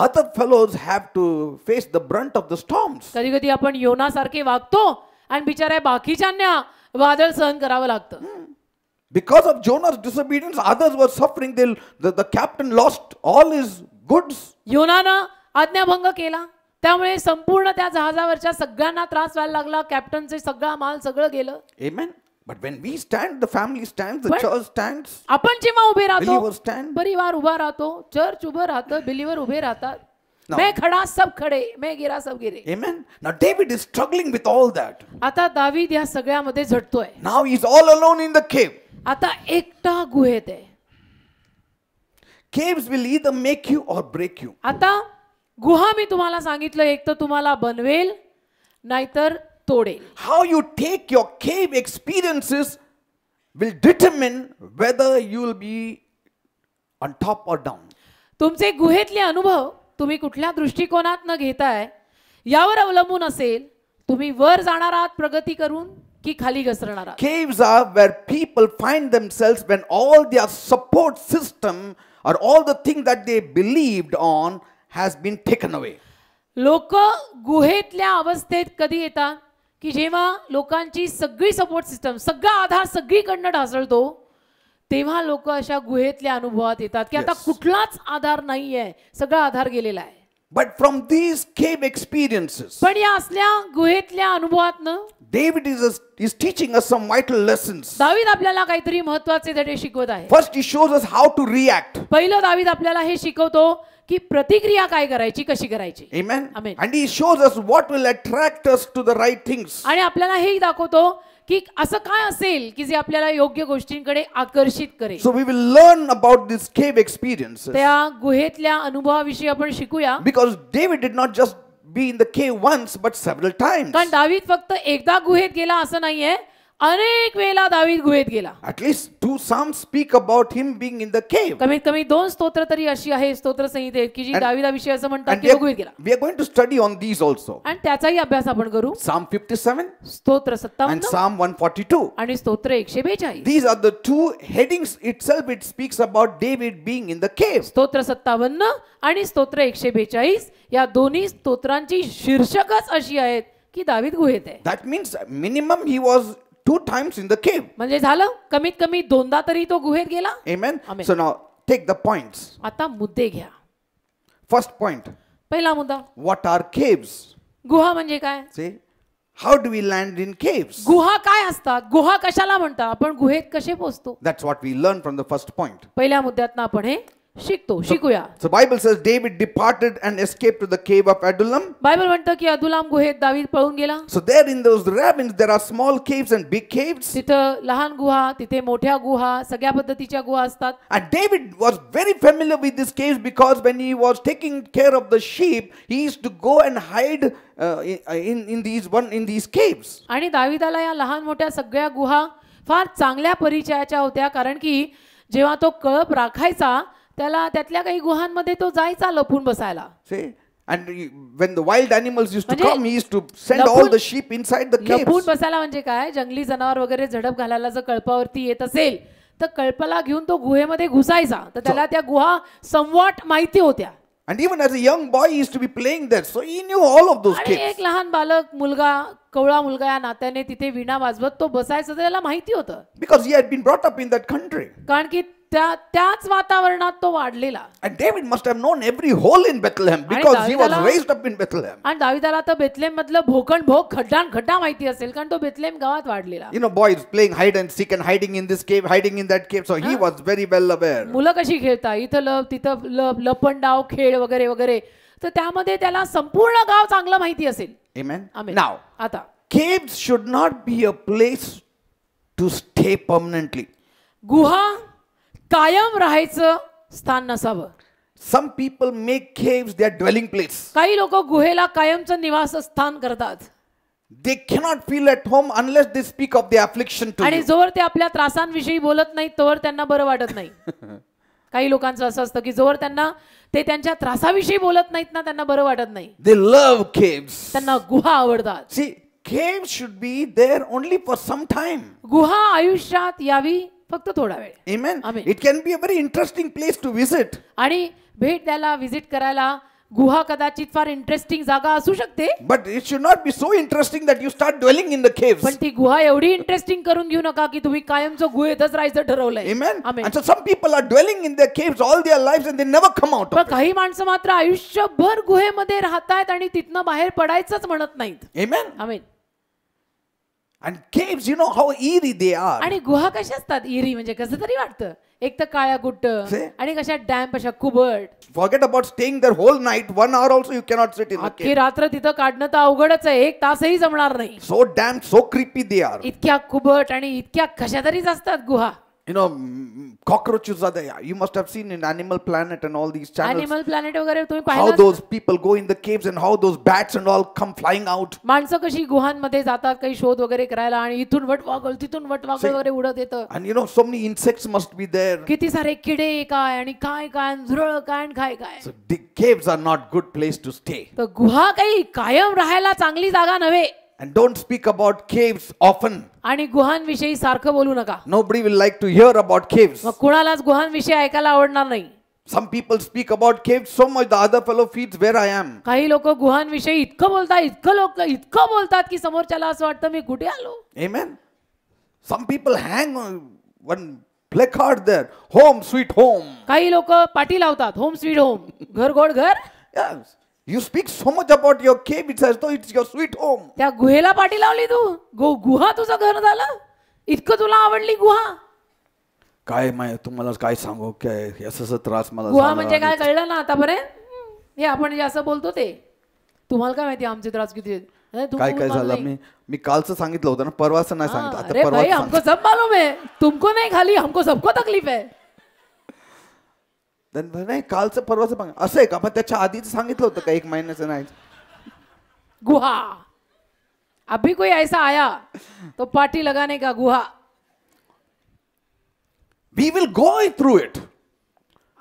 other fellows have to face the brunt of the storms. कधी कधी आपण योनासारखे वागतो आणि बिचाऱ्या बाकीच्यांना वादळ सहन करावं लागतं. Because of Jonah's disobedience, others were suffering. The captain lost all his goods. योनानं आज्ञाभंग केला त्यामुळे संपूर्ण त्या जहाजावरच्या सगळ्यांना त्रास व्हायला लागला. कॅप्टनचे सगळा माल सगळं गेलं. Amen. But when we stand, the family stands, the church stands. आपण जेव्हा उभे राहतो, Believers stand. परिवार उभा राहतो, चर्च उभं राहतं, बिलीवर उभे राहतात. No. मैं खड़ा सब खड़े, मैं गिरा सब गिरे. Amen. Now David is struggling with all that. आता दावीद या सगळ्यामध्ये झटतोय. Now he's all alone in the cave. आता एकटा गुहेत आहे. caves will either make you or break you. आता गुहा मी तुम्हाला सांगितलं, एक तर तुम्हाला बनवेल नाहीतर तोडेल. How you take your cave experiences will determine whether you will be on top or down. तुमचे गुहेतले अनुभव तुम्ही कुठल्या दृष्टिकोनात न घेताय यावर अवलंबून असेल तुम्ही वर जाणार आहात प्रगती करून की खाली घसरणार आहात. Caves are where people find themselves when all their support system or all the thing that they believed on has been taken away. लोक गुहेतल्या अवस्थेत कधी येतात की जेव्हा लोकांची सगळी सपोर्ट सिस्टम, सगळा आधार सगळीकडनं ढासळतो, तेव्हा लोक अशा गुहेतल्या अनुभवात येतात की आता कुठलाच आधार नाहीये, सगळा आधार गेलेला आहे. But from these cave experiences, पण या असल्या गुहेतल्या अनुभवातनं David is teaching us some vital lessons. दावीद आपल्याला काहीतरी महत्त्वाचे धडे शिकवत आहे. First, he shows us how to react. पहिलं दावीद आपल्याला हे शिकवतो की प्रतिक्रिया काय करायची, कशी करायची. Amen. Amen. And he shows us what will attract us to the right things. आणि आपल्याला हेही दाखवतो की असं काय असेल की जे आपल्याला योग्य गोष्टींकडे आकर्षित करेल. So we will learn about these cave experiences. त्या गुहेतल्या अनुभवाविषयी आपण शिकूया. Because David did not just be in the cave once but several times. कारण दावीद फक्त एकदा गुहेत गेला असं नाहीये, अनेक वेळा दावीद गुहेत गेला. At least 2 Psalms speak about him being in the cave. कमीत कमी 2 स्तोत्र तरी अशी आहे स्तोत्र संहितेत की जी दावीदाविषयी असं म्हणतात And की तो गुहेत गेला. we are going to study on these also. आणि त्याचाही अभ्यास आपण करू. Psalm 57 स्तोत्र and 57 Psalm 142. आणि स्तोत्र 142. These are the 2 headings itself. It speaks about David being in the cave. स्तोत्र 57 आणि स्तोत्र 142 या दोन्ही स्तोत्रांची शीर्षकच अशी आहेत की दावीद गुहेत आहे. That means minimum he was 2 times in the cave. म्हणजे झालं कमीत कमी 2दा तरी तो गुहेत गेला. Amen. Amen. So now take the points. आता मुद्दे घ्या. First point, पहिला मुद्दा, what are caves? गुहा म्हणजे काय? See, how do we land in caves? गुहा काय असतात, गुहा कशाला म्हणतात, आपण गुहेत कसे पोहोचतो? That's what we learned from the first point. पहिल्या मुद्द्यातनं आपण हे शिकूया. So Bible says David departed and escaped to the cave of Adullam. Bible म्हणतं की अदुलाम गुहेत दावीद पळून गेला. So there in those ravines there are small caves and big caves. तिथं लहान गुहा, तिथे मोठ्या गुहा, सगळ्या पद्धतीच्या गुहा असतात. And David was very familiar with these caves because when he was taking care of the sheep, he used to go and hide in these caves. आणि दावीदाला या लहान मोठ्या सगळ्या गुहा फार चांगल्या परिचयाच्या होत्या, कारण की जेव्हा तो कळप राखायचा त्याला त्यातल्या काही गुहांमध्ये तो जायचा लपून बसायला. See, and when the wild animals used to म्हणजे come, he used to send all the sheep inside the लपून caves. बसायला म्हणजे काय, जंगली जनावर वगैरे झडप घालायला जर कळपावरती येत असेल तर कळपाला घेऊन तो गुहेमध्ये घुसायचा. तर त्याला त्या गुहा somewhat माहिती होत्या. And even as a young boy, he used to be playing there, so he knew all of those आणि caves. एक लहान बालक मुलगा, कवळा मुलगा या नात्याने तिथे वीणा वाजवत तो बसायचं, त्याला माहिती होतं. Because he had been brought up in that country. कारण की त्याच वातावरणात तो वाढलेला. And David must have known every hole in Bethlehem because he was raised up in Bethlehem. आणि दाविदाला तर बेथलेम मधलं भोग खड्डा माहिती असेल, कारण तो बेथलेम गावात वाढलेला. You know, boys playing hide and seek and hiding in this cave, hiding in that cave, so he was very well aware. मुलं कशी खेळतात, इथं लप तिथं लप, लपंडाव खेळ वगैरे वगैरे, तर त्यामध्ये त्याला संपूर्ण गाव चांगलं माहिती असेल. Amen. Amen. Now, आता caves should not be a place to stay permanently. गुहा कायम राहायचं स्थान नसावं. Some people make caves their dwelling place. काही लोक गुहेला कायमचं निवासस्थान करतात. They cannot feel at home unless they speak of their affliction to आणि you. जोवर ते आपल्या त्रासांविषयी बोलत नाहीत तोवर त्यांना बरं वाटत नाही. काही लोकांचं असं असतं की जोवर त्यांना ते त्यांच्या त्रासाविषयी बोलत नाहीत ना त्यांना बरं वाटत नाही. They love caves. त्यांना गुहा आवडतात. See, caves should be there only for some time. गुहा आयुष्यात यावी फक्त थोडा वेळ. Amen. Amen. It can be a very interesting place to visit. आणि भेट द्यायला, विजिट करायला गुहा कदाचित फार इंटरेस्टिंग जागा असू शकते. But it should not be so interesting that you start dwelling in the caves. पण ती गुहा एवढी इंटरेस्टिंग करून घेऊ नका की तुम्ही कायमचं गुहेतच राहायचं ठरवलंय. Amen. Amen. And so some people are dwelling in their caves all their lives and they never come out पण of it. काही माणसं मात्र आयुष्यभर गुहेमध्ये राहतायत आणि तिथनं बाहेर पडायचंच म्हणत नाहीत. Amen. Amen. And caves, you know how eerie they are. आणि गुहा कशा असतात, इरी म्हणजे कसं तरी वाटतं. एक तर काळ्या गुट्ट See? आणि कशा डॅम्प, अशा कुबट. Forget about staying there whole night. 1 hour also you cannot sit in the अख्खी cave. रात्र तिथं काढणं तर अवघडच आहे. 1 तासही जमणार नाही. So damp, so creepy they are. इतक्या कुबट आणि इतक्या कशा तरीच असतात गुहा. You know, cockroaches are there. You must have seen in Animal Planet and all these channels animal planet वगैरे तुम्ही how पाहिलं those people go in the caves and how those bats and all come flying out. माणसं कशी गुहांमध्ये जातात काही शोध वगैरे करायला आणि इथून वटवाघळ तिथून वटवाघळ वगैरे उडत येतं. And you know, so many insects must be there. किती सारे किडे काय आणि काय काय झुरळ काय आणि काय काय. So the caves are not good place to stay. तर गुहा काही कायम राहायला चांगली जागा नव्हे. And don't speak about caves often. आणि गुहांविषयी सारखं बोलू नका. Nobody will like to hear about caves. मग कुणालाच गुहांविषयी ऐकायला आवडणार नाही. Some people speak about caves so much the other fellow feels where I am. काही लोक गुहांविषयी इतकं बोलतात की समोरच्याला असं वाटतं मी कुठे आलो. Amen. Some people hang on one placard there, home sweet home. काही लोक पाठी लावतात होम स्वीट होम, घर गोड घर. Yes. You speak so much about your cave, it's as though it's your sweet home. त्या गुहेला पाठी लावली तू. गुहा तुझं घर झालं. इतकं तुला आवडली गुहा. काय तुम्हाला काय सांगू काय असं त्रास मला गुहा म्हणजे काय कळलं ना आतापर्यंत. हे आपण जे असं बोलतो ते तुम्हाला काय माहिती आमचे त्रास किती आहेत. काय काय झालं मी कालचं सांगितलं होतं ना, परवाचं नाही सांगितलं. आता अरे भाई हमको सब मालूम है, तुमको नहीं खाली हमको सबको तकलीफ है. नाही कालचं परवाचं असं आहे का. पण त्याच्या आधीच सांगितलं होतं का 1 महिन्याचं नाही. गुहा अभी कोई ऐसा आया तो पार्टी लगाने का गुहा. We will go through it.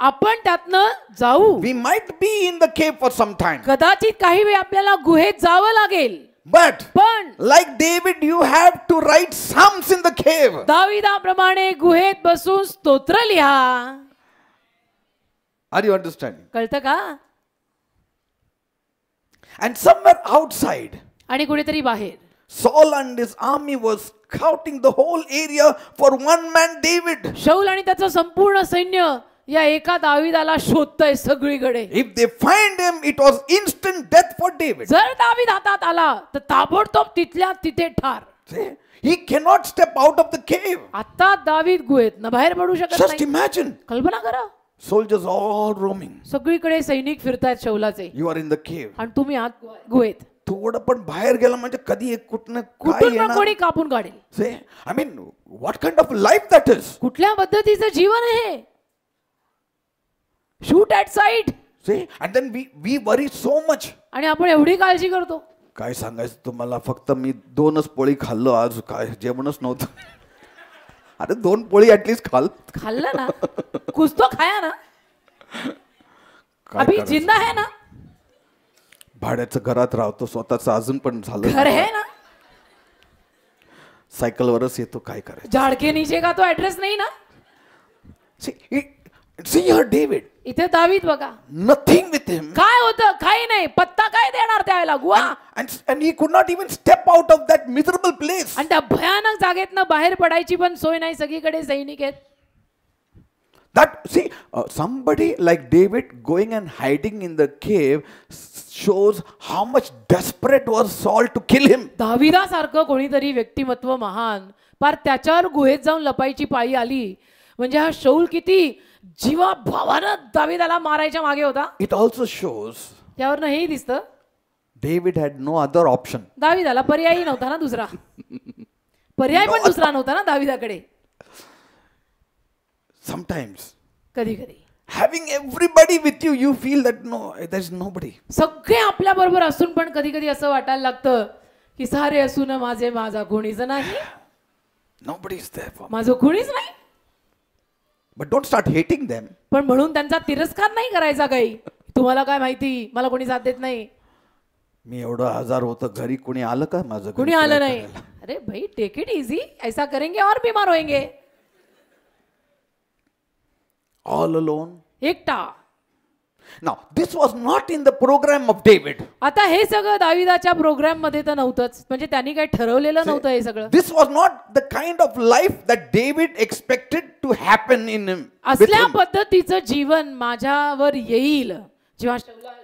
आपण त्यातनं जाऊ. We might be in the cave for some time. कदाचित काही वेळ आपल्याला गुहेत जावं लागेल. पण like David you have to write psalms in the cave. दाविदाप्रमाणे गुहेत बसून स्तोत्र लिहा. Are you understanding? कळतं का. And somewhere outside आणि कुठेतरी बाहेर Saul and his army was scouting the whole area for one man David. शौल आणि त्याचं संपूर्ण सैन्य या एका दाविदाला शोधतंय सगळीकडे. If they find him it was instant death for David. जर दावीद हातात आला तर ताबडतोब तिथल्या तिथे ठार. See? He cannot step out of the cave. आता दावीद गुहेतनं बाहेर पडू शकत Just नाही. imagine. कल्पना करा. Soldiers all roaming. सगळीकडे सैनिक फिरतायत शौलाचे. You are in the cave. आणि तुम्ही आत गुहेत. थोडं पण बाहेर गेला म्हणजे कधी कुठनं काय कुठून येणार. कोणी कापून काढेल. Say, I mean, what kind of life that is? कुठल्या पद्धतीचं जीवन आहे. Shoot at site. See, and then we worry so much. आणि आपण एवढी काळजी करतो. काय सांगायचं तुम्हाला, फक्त मी 2च पोळी खाल्लो आज, काय जेवणच नव्हतं. अरे 2 पोळी ऍटलीस्ट खाल्लं ना. कुछ तो खाया ना. अभी जिंदा है ना. भाड्याचं घरात राहतो, स्वतःच अजून पण झालं घर है ना. सायकलवरच येतो, काय करायचं. झाड के नीचे का तो ऍड्रेस नाही ना. See here David. इथे दावीद बघा. Nothing with him. काय होतं काही नाही. पत्ता काय देणार त्याला गुहा. And he could not even step out of that miserable place. आणि त्या भयानक जागेतनं बाहेर पडायची पण सोय नाही. सगळीकडे सैनिक आहेत. That see somebody like David going and hiding in the cave shows how much desperate was Saul to kill him. दाविदासारखं कोणीतरी व्यक्तिमत्व महान पार त्याच्यावर गुहेत जाऊन लपायची पाळी आली म्हणजे हा शौल किती जीवाभावानं दाविदाला मारायच्या मागे होता. It also shows त्यावरनं हेही दिसतं David had no other option. दाविदाला पर्यायही नव्हता ना दुसरा. पर्याय पण दुसरा नव्हता ना दाविदाकडे. Sometimes कधी कधी having everybody with you, you feel that no, there is nobody. सगळे आपल्या बरोबर असून पण कधी कधी असं वाटायला लागतं की सारे असून माझा कोणीच नाही. Nobody is there for me. माझं कोणीच नाही. But don't start hating them. पण म्हणून त्यांचा तिरस्कार नाही करायचा काही. तुम्हाला काय माहिती मला कोणी साथ देत नाही. मी एवढं आजार होतं, घरी कोणी आलं का माझं? कोणी आलं नाही. अरे भाई टेक इट इजी, ऐसा करेंगे और बीमार होएंगे. All alone. एकटा. Now this was not in the program of David. आता हे सगळं दाविदाच्या प्रोग्राम मध्ये तर नव्हतंच. म्हणजे त्यांनी काही ठरवलेलं नव्हतं हे सगळं. This was not the kind of life that David expected to happen in him. असल्या पद्धतीचं जीवन माझ्यावर येईल. जेव्हा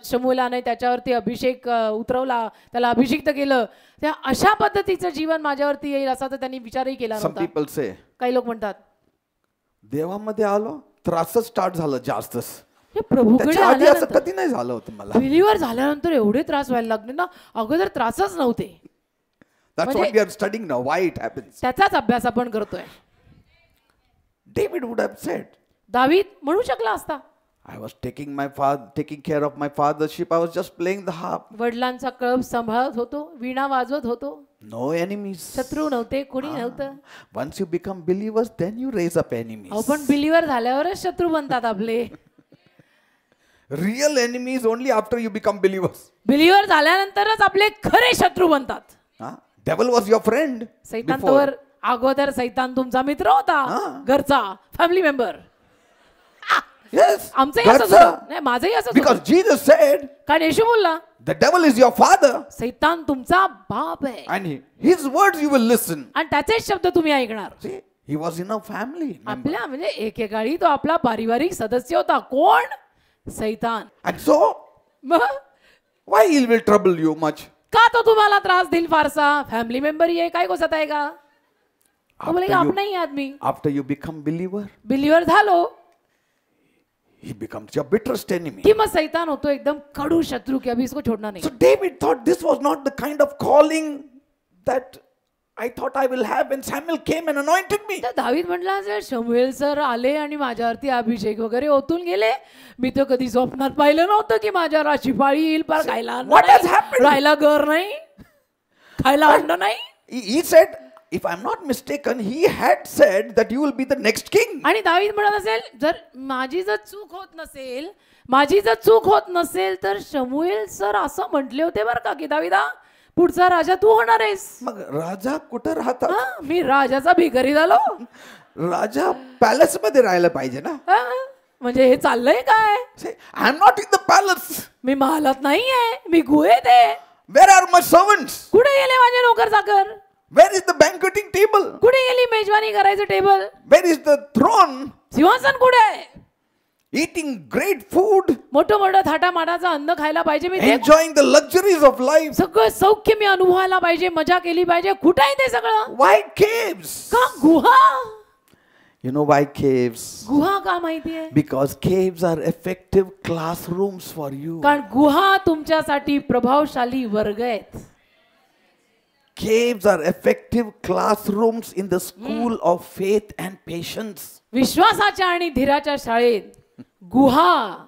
शमूलाने त्याच्यावरती अभिषेक उतरवला, त्याला अभिषिक्त केलं, त्या अशा पद्धतीचं जीवन माझ्यावरती येईल असा तर त्यांनी विचारही केला Some नव्हता. people say, काही लोक म्हणतात देवामध्ये आलो त्रासच स्टार्ट झालं जास्तच. हे प्रभूकडे त्याच्या आधी असं आल्यानंतर कधी नाही झालं होतं मला. बिलीवर झाल्यानंतर एवढे त्रास व्हायला लागले ना. अगोदर त्रासच नव्हते. That's what we are studying now, why it happens. त्याचाच अभ्यास आपण करतोय. David would have said, दावीद म्हणू शकला असता, I was taking care of my father's sheep. I was just playing the harp. वडिलांचा कळप सांभाळत होतो, वीणा वाजवत होतो, No enemies. शत्रू नव्हते, कोणी नव्हतं. Once you become believers, then you raise up enemies. अहो पण बिलीवर झाल्यावरच शत्रू बनतात आपले. Real enemies only after you become believers. Believer झाल्यानंतरच आपले खरे शत्रू बनतात. Devil was your friend सैतान before. तर अगोदर सैतान तुमचा मित्र होता, घरचा, फॅमिली मेंबर. Yes. आमचंही असंच That's होतं. नाही, माझंही असंच because होतं. Jesus said, कारण येशू बोलला, the devil is your father, सैतान तुमचा बाप आहे and his words you will listen. आणि त्याचे शब्द तुम्ही ऐकणार. See, he was in a family member. आपल्या म्हणजे एकेकाळी तो आपला पारिवारिक सदस्य होता. कोण? सैतान. And so, मग why he will trouble you much? का तो तुम्हाला त्रास देईल फारसा? फॅमिली मेंबर ये काय गोष्ट आहे का? तो बोलेगा आप नहीं आदमी. After you become believer, believer झालो he becomes your bitterest enemy. कि मग सैतान होतो एकदम कडू शत्रु की अभी इसको छोड़ना नहीं. So David thought this was not the kind of calling that I thought I will have when Samuel came and anointed me. तर दावीद म्हटला असेल, शमूएल सर आले आणि माझ्यावरती अभिषेक वगैरे ओतून गेले, मी तर कधी स्वप्नात पाहिलं नव्हतं की माझ्यावर अशी पाळी येईल, पर खायला अन्न What has नाही, happened? राहायला घर नाही, खायला अन्न नाही. He said, if I'm not mistaken, he had said that you will be the next king. आणि दावीद म्हणत असेल, जर माझी जर चूक होत नसेल तर शमूएल सर असं म्हटले होते बरं का की दावीदा पुढचा राजा तू होणार आहेस. मग राजा कुठं राहतात? मी राजाचा भिकारी झालो. राजा पॅलेस मध्ये राहायला पाहिजे ना. म्हणजे हे चाललंय काय? I am not in the palace. मी महालात नाहीये, मी गुहेत आहे. Where are my servants? कुठे गेले माझे नोकर चाकर? Where is the banqueting table? कुठे गेली मेजवानी करायचं table? Where is the throne? सिंहासन कुठे आहे? Eating great food, मोठं मोठं थाटामाटाचं अन्न खायला पाहिजे मी, enjoying the luxuries of life. सगळं सौख्य मी अनुभवायला पाहिजे, मजा केली पाहिजे. कुठे आहे ते सगळं? Why caves? का गुहा? You know why caves? गुहा का माहिती आहे? Because caves are effective classrooms for you. कारण गुहा तुमच्यासाठी प्रभावशाली वर्ग आहेत. Caves are effective classrooms in the school of faith and patience. विश्वासाच्या आणि धीराच्या शाळेत गुहा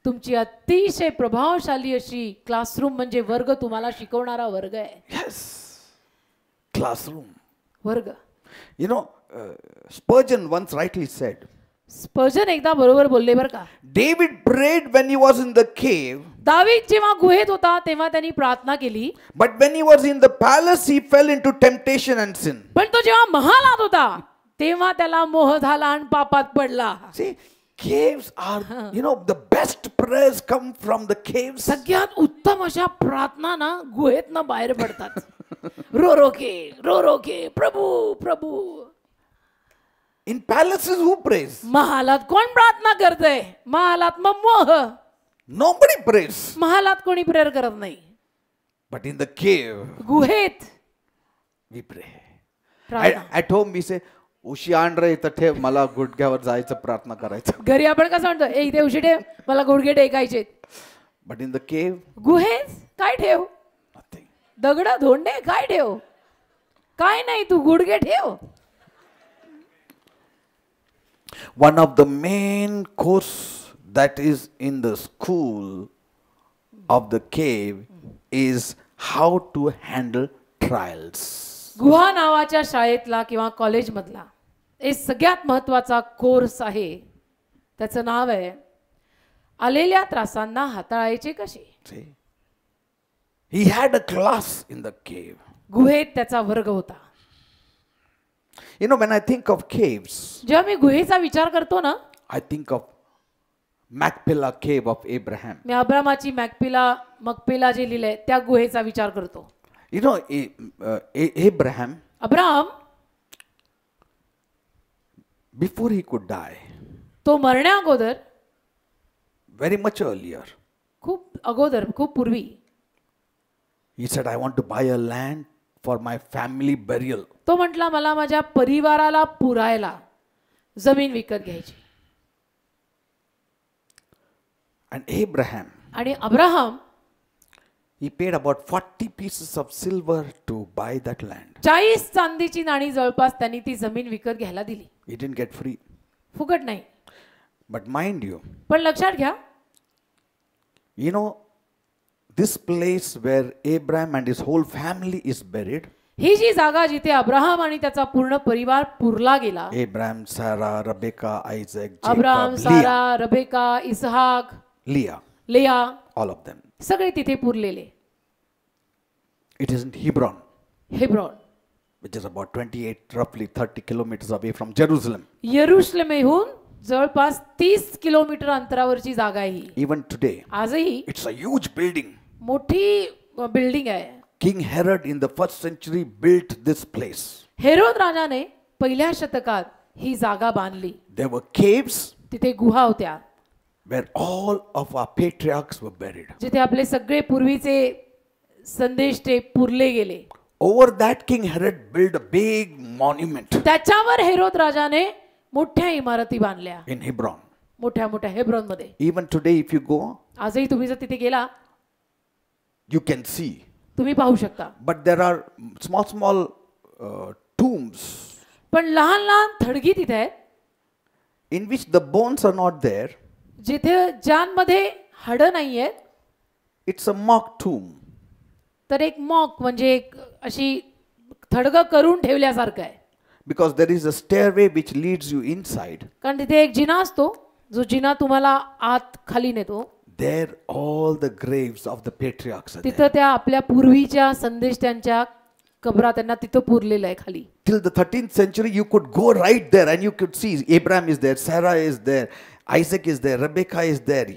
तुमची अतिशय प्रभावशाली अशी क्लासरूम म्हणजे वर्ग, तुम्हाला शिकवणारा वर्ग आहे. Yes, classroom. वर्ग. You know, Spurgeon once rightly said, स्पर्जन एकदा बरोबर बोलले बरं का. David prayed when he was in the cave, दावीद जेव्हा गुहेत होता तेव्हा त्यांनी प्रार्थना केली, but when he was in the palace he fell into temptation and sin. पण तो जेव्हा महालात होता तेव्हा त्याला मोह झाला आणि पापात पडला. See, caves are, you know, the best prayers come from the caves. सगळ्यात उत्तम अशा प्रार्थना ना गुहेतनं बाहेर पडतात. रो रो के प्रभू प्रभू. In palaces who prays? महालात कोण प्रार्थना करते? महालात मग मोह. Nobody prays. महालात कोणी प्रेयर करत नाही. But in the cave गुहेत we pray. प्रार्थना. At home we say, उशी आण रे इथं ठेव, मला गुडघ्यावर जायचं, प्रार्थना करायचं. घरी आपण कसं म्हणतो, ए इथे उशी ठेव, मला गुडघे टेकायचे. But in the cave, गुहेत काय ठेव? nothing. दगड धोंडे काय ठेव? काय नाही, तू गुडघे ठेव. One of the main course that is in the school of the cave is how to handle trials. गुहा नावाच्या शाळेतला किंवा कॉलेजमधला हे सगळ्यात महत्वाचा कोर्स आहे. त्याचं नाव आहे आलेल्या त्रासांना हाताळायचे कसे. See? He had a class in the cave. गुहेत त्याचा वर्ग होता. You know, when I think of caves, जेव्हा मी गुहेचा विचार करतो ना, I think of Machpelah cave of Abraham. मी अब्रामाची मकपेला जे लिहिलंय त्या गुहेचा विचार करतो. You know, Abraham, Abraham before he could die, तो मरण्या अगोदर, very much earlier, खूप पूर्वी, he said, I want to buy a land for my family burial. तो म्हटला मला माझ्या परिवाराला पुरायला जमीन विकत घ्यायची. And Abraham, आणि Abraham he paid about 40 pieces of silver to buy that land. 40 चांदीची नाणी जवळपास त्यांनी ती जमीन विकत घ्यायला दिली. He didn't get free. फुकट नाही. But mind you, पण लक्षात घ्या, you know, this place where Abraham and his whole family is buried, ही जी जागा जिथे अब्राहम आणि त्याचा पूर्ण परिवार पुरला गेला, Abraham, Sarah, Rebecca, Isaac, Abraham, Jacob, सारा, Leah, रबेका, इसहाक, Leah, लेया, all of them. सगळे तिथे पुरलेले. It is in Hebron, हेब्रॉन, which is about 28, roughly 30 kilometers away from Jerusalem. यरुशलेमेहून जवळपास 30 किलोमीटर अंतरावरची जागा आहे ही. Even today, आजही it's a huge building. मोठी बिल्डिंग आहे. King Herod in the first century built this place. Herod राजाने पहिल्या शतकात ही जागा बांधली. There were caves तिथे गुहा होत्या where all of our patriarchs were buried. जिथे आपले सगळे पूर्वीचे संदेष्टे पुरले गेले. Over that, King Herod built a big monument त्याच्यावर हेरोद राजाने मोठ्या इमारती बांधल्या, in Hebron. मोठ्या मोठ्या हेब्रोन मध्ये. Even today, if you go, आजही तुम्ही जर तिथे गेला you can see. तुम्ही पाहू शकता. But there are small tombs पण लहान लहान थडगी तिथे आहेत in which the bones are not there. जिथे ज्यांमध्ये हाडं नाही आहेत. It's a mock tomb. तर एक मॉक म्हणजे एक अशी थडगं करून ठेवल्यासारखं आहे. Because there is a stairway which leads you inside. कारण तिथे एक जिना असतो, जो जिना तुम्हाला आत खाली नेतो. There all the graves of the patriarchs are there. तिथं त्या आपल्या पूर्वीच्या संदेष्टांच्या कबरा त्यांना तिथं पुरलेलं आहे खाली. Till the 13th century, you could go right there and you could see Abraham is there, Sarah is there, Isaac is there, Rebecca is there,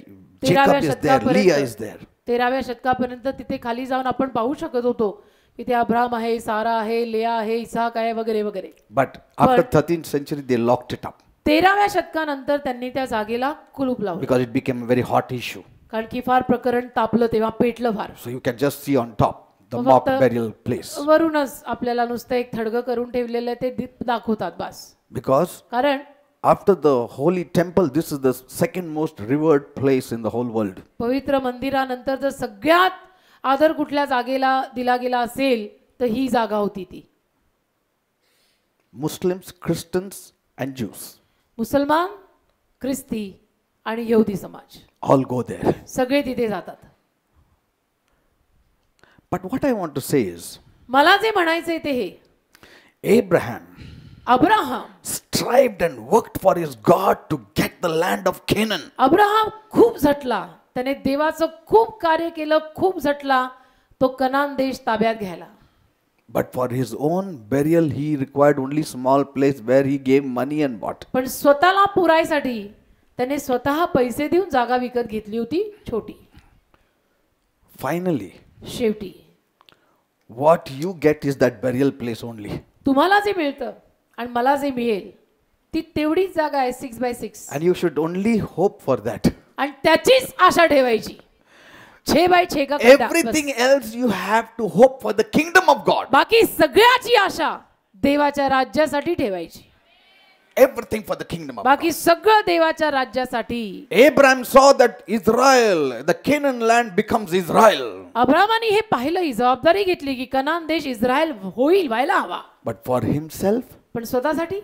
Jacob is there, Leah is there. 13व्या शतकापर्यंत तिथे खाली जाऊन आपण पाहू शकत होतो की ते अब्राहम आहे, सारा आहे, लेया आहे, इसाक आहे वगैरे वगैरे. But after 13th century, they locked it up 13व्या शतकानंतर त्यांनी त्या जागेला कुलूप लावलं. because it became a very hot issue. कारण की फार प्रकरण तापलं तेव्हा, पेटलं फार. So you can just see on top the mock burial place. वरूनच आपल्याला नुसतं एक थडगं करून ठेवलेलं आहे ते दाखवतात बस. Because कारण after the holy temple, this is the second most revered place in the whole world. पवित्र मंदिरानंतर जर सगळ्यात आदर कुठल्या जागेला दिला गेला असेल तर ही जागा होती ती. Muslims, Christians and Jews मुसलमान, ख्रिस्ती आणि यहुदी समाज all go there. सगळे तिथे जातात. But what I want to say is, मला जे म्हणायचंय ते हे, Abraham Abraham strived and worked for his God to get the land of Canaan. Abraham खूप झटला, त्याने देवाचं खूप कार्य केलं, खूप झटला तो कनान देश ताब्यात घ्यायला. But for his own burial, he required only small place where he gave money and bought. पण स्वतःला पुरायसाठी त्याने स्वतः पैसे देऊन जागा विकत घेतली होती, छोटी. Finally, शेवटी what you get is that burial place only. तुम्हाला जे मिळतं आणि मला जे मिळेल ती तेवढीच जागा आहे, 6x6. And you should only hope for that. आणि त्याचीच आशा ठेवायची. 6x6 का खड्डा, बस. Everything else you have to hope for the kingdom of God. बाकी सगळ्याची आशा देवाच्या राज्यासाठी ठेवायची. Everything for the kingdom of God. बाकी सगळं देवाच्या राज्यासाठी. Abraham saw that Israel, the Canaan land becomes Israel. अब्राहमाने हे पाहिलं, ही जबाबदारी घेतली की कनान देश इस्रायल होईल, व्हायला हवा. But for himself, पण स्वतःसाठी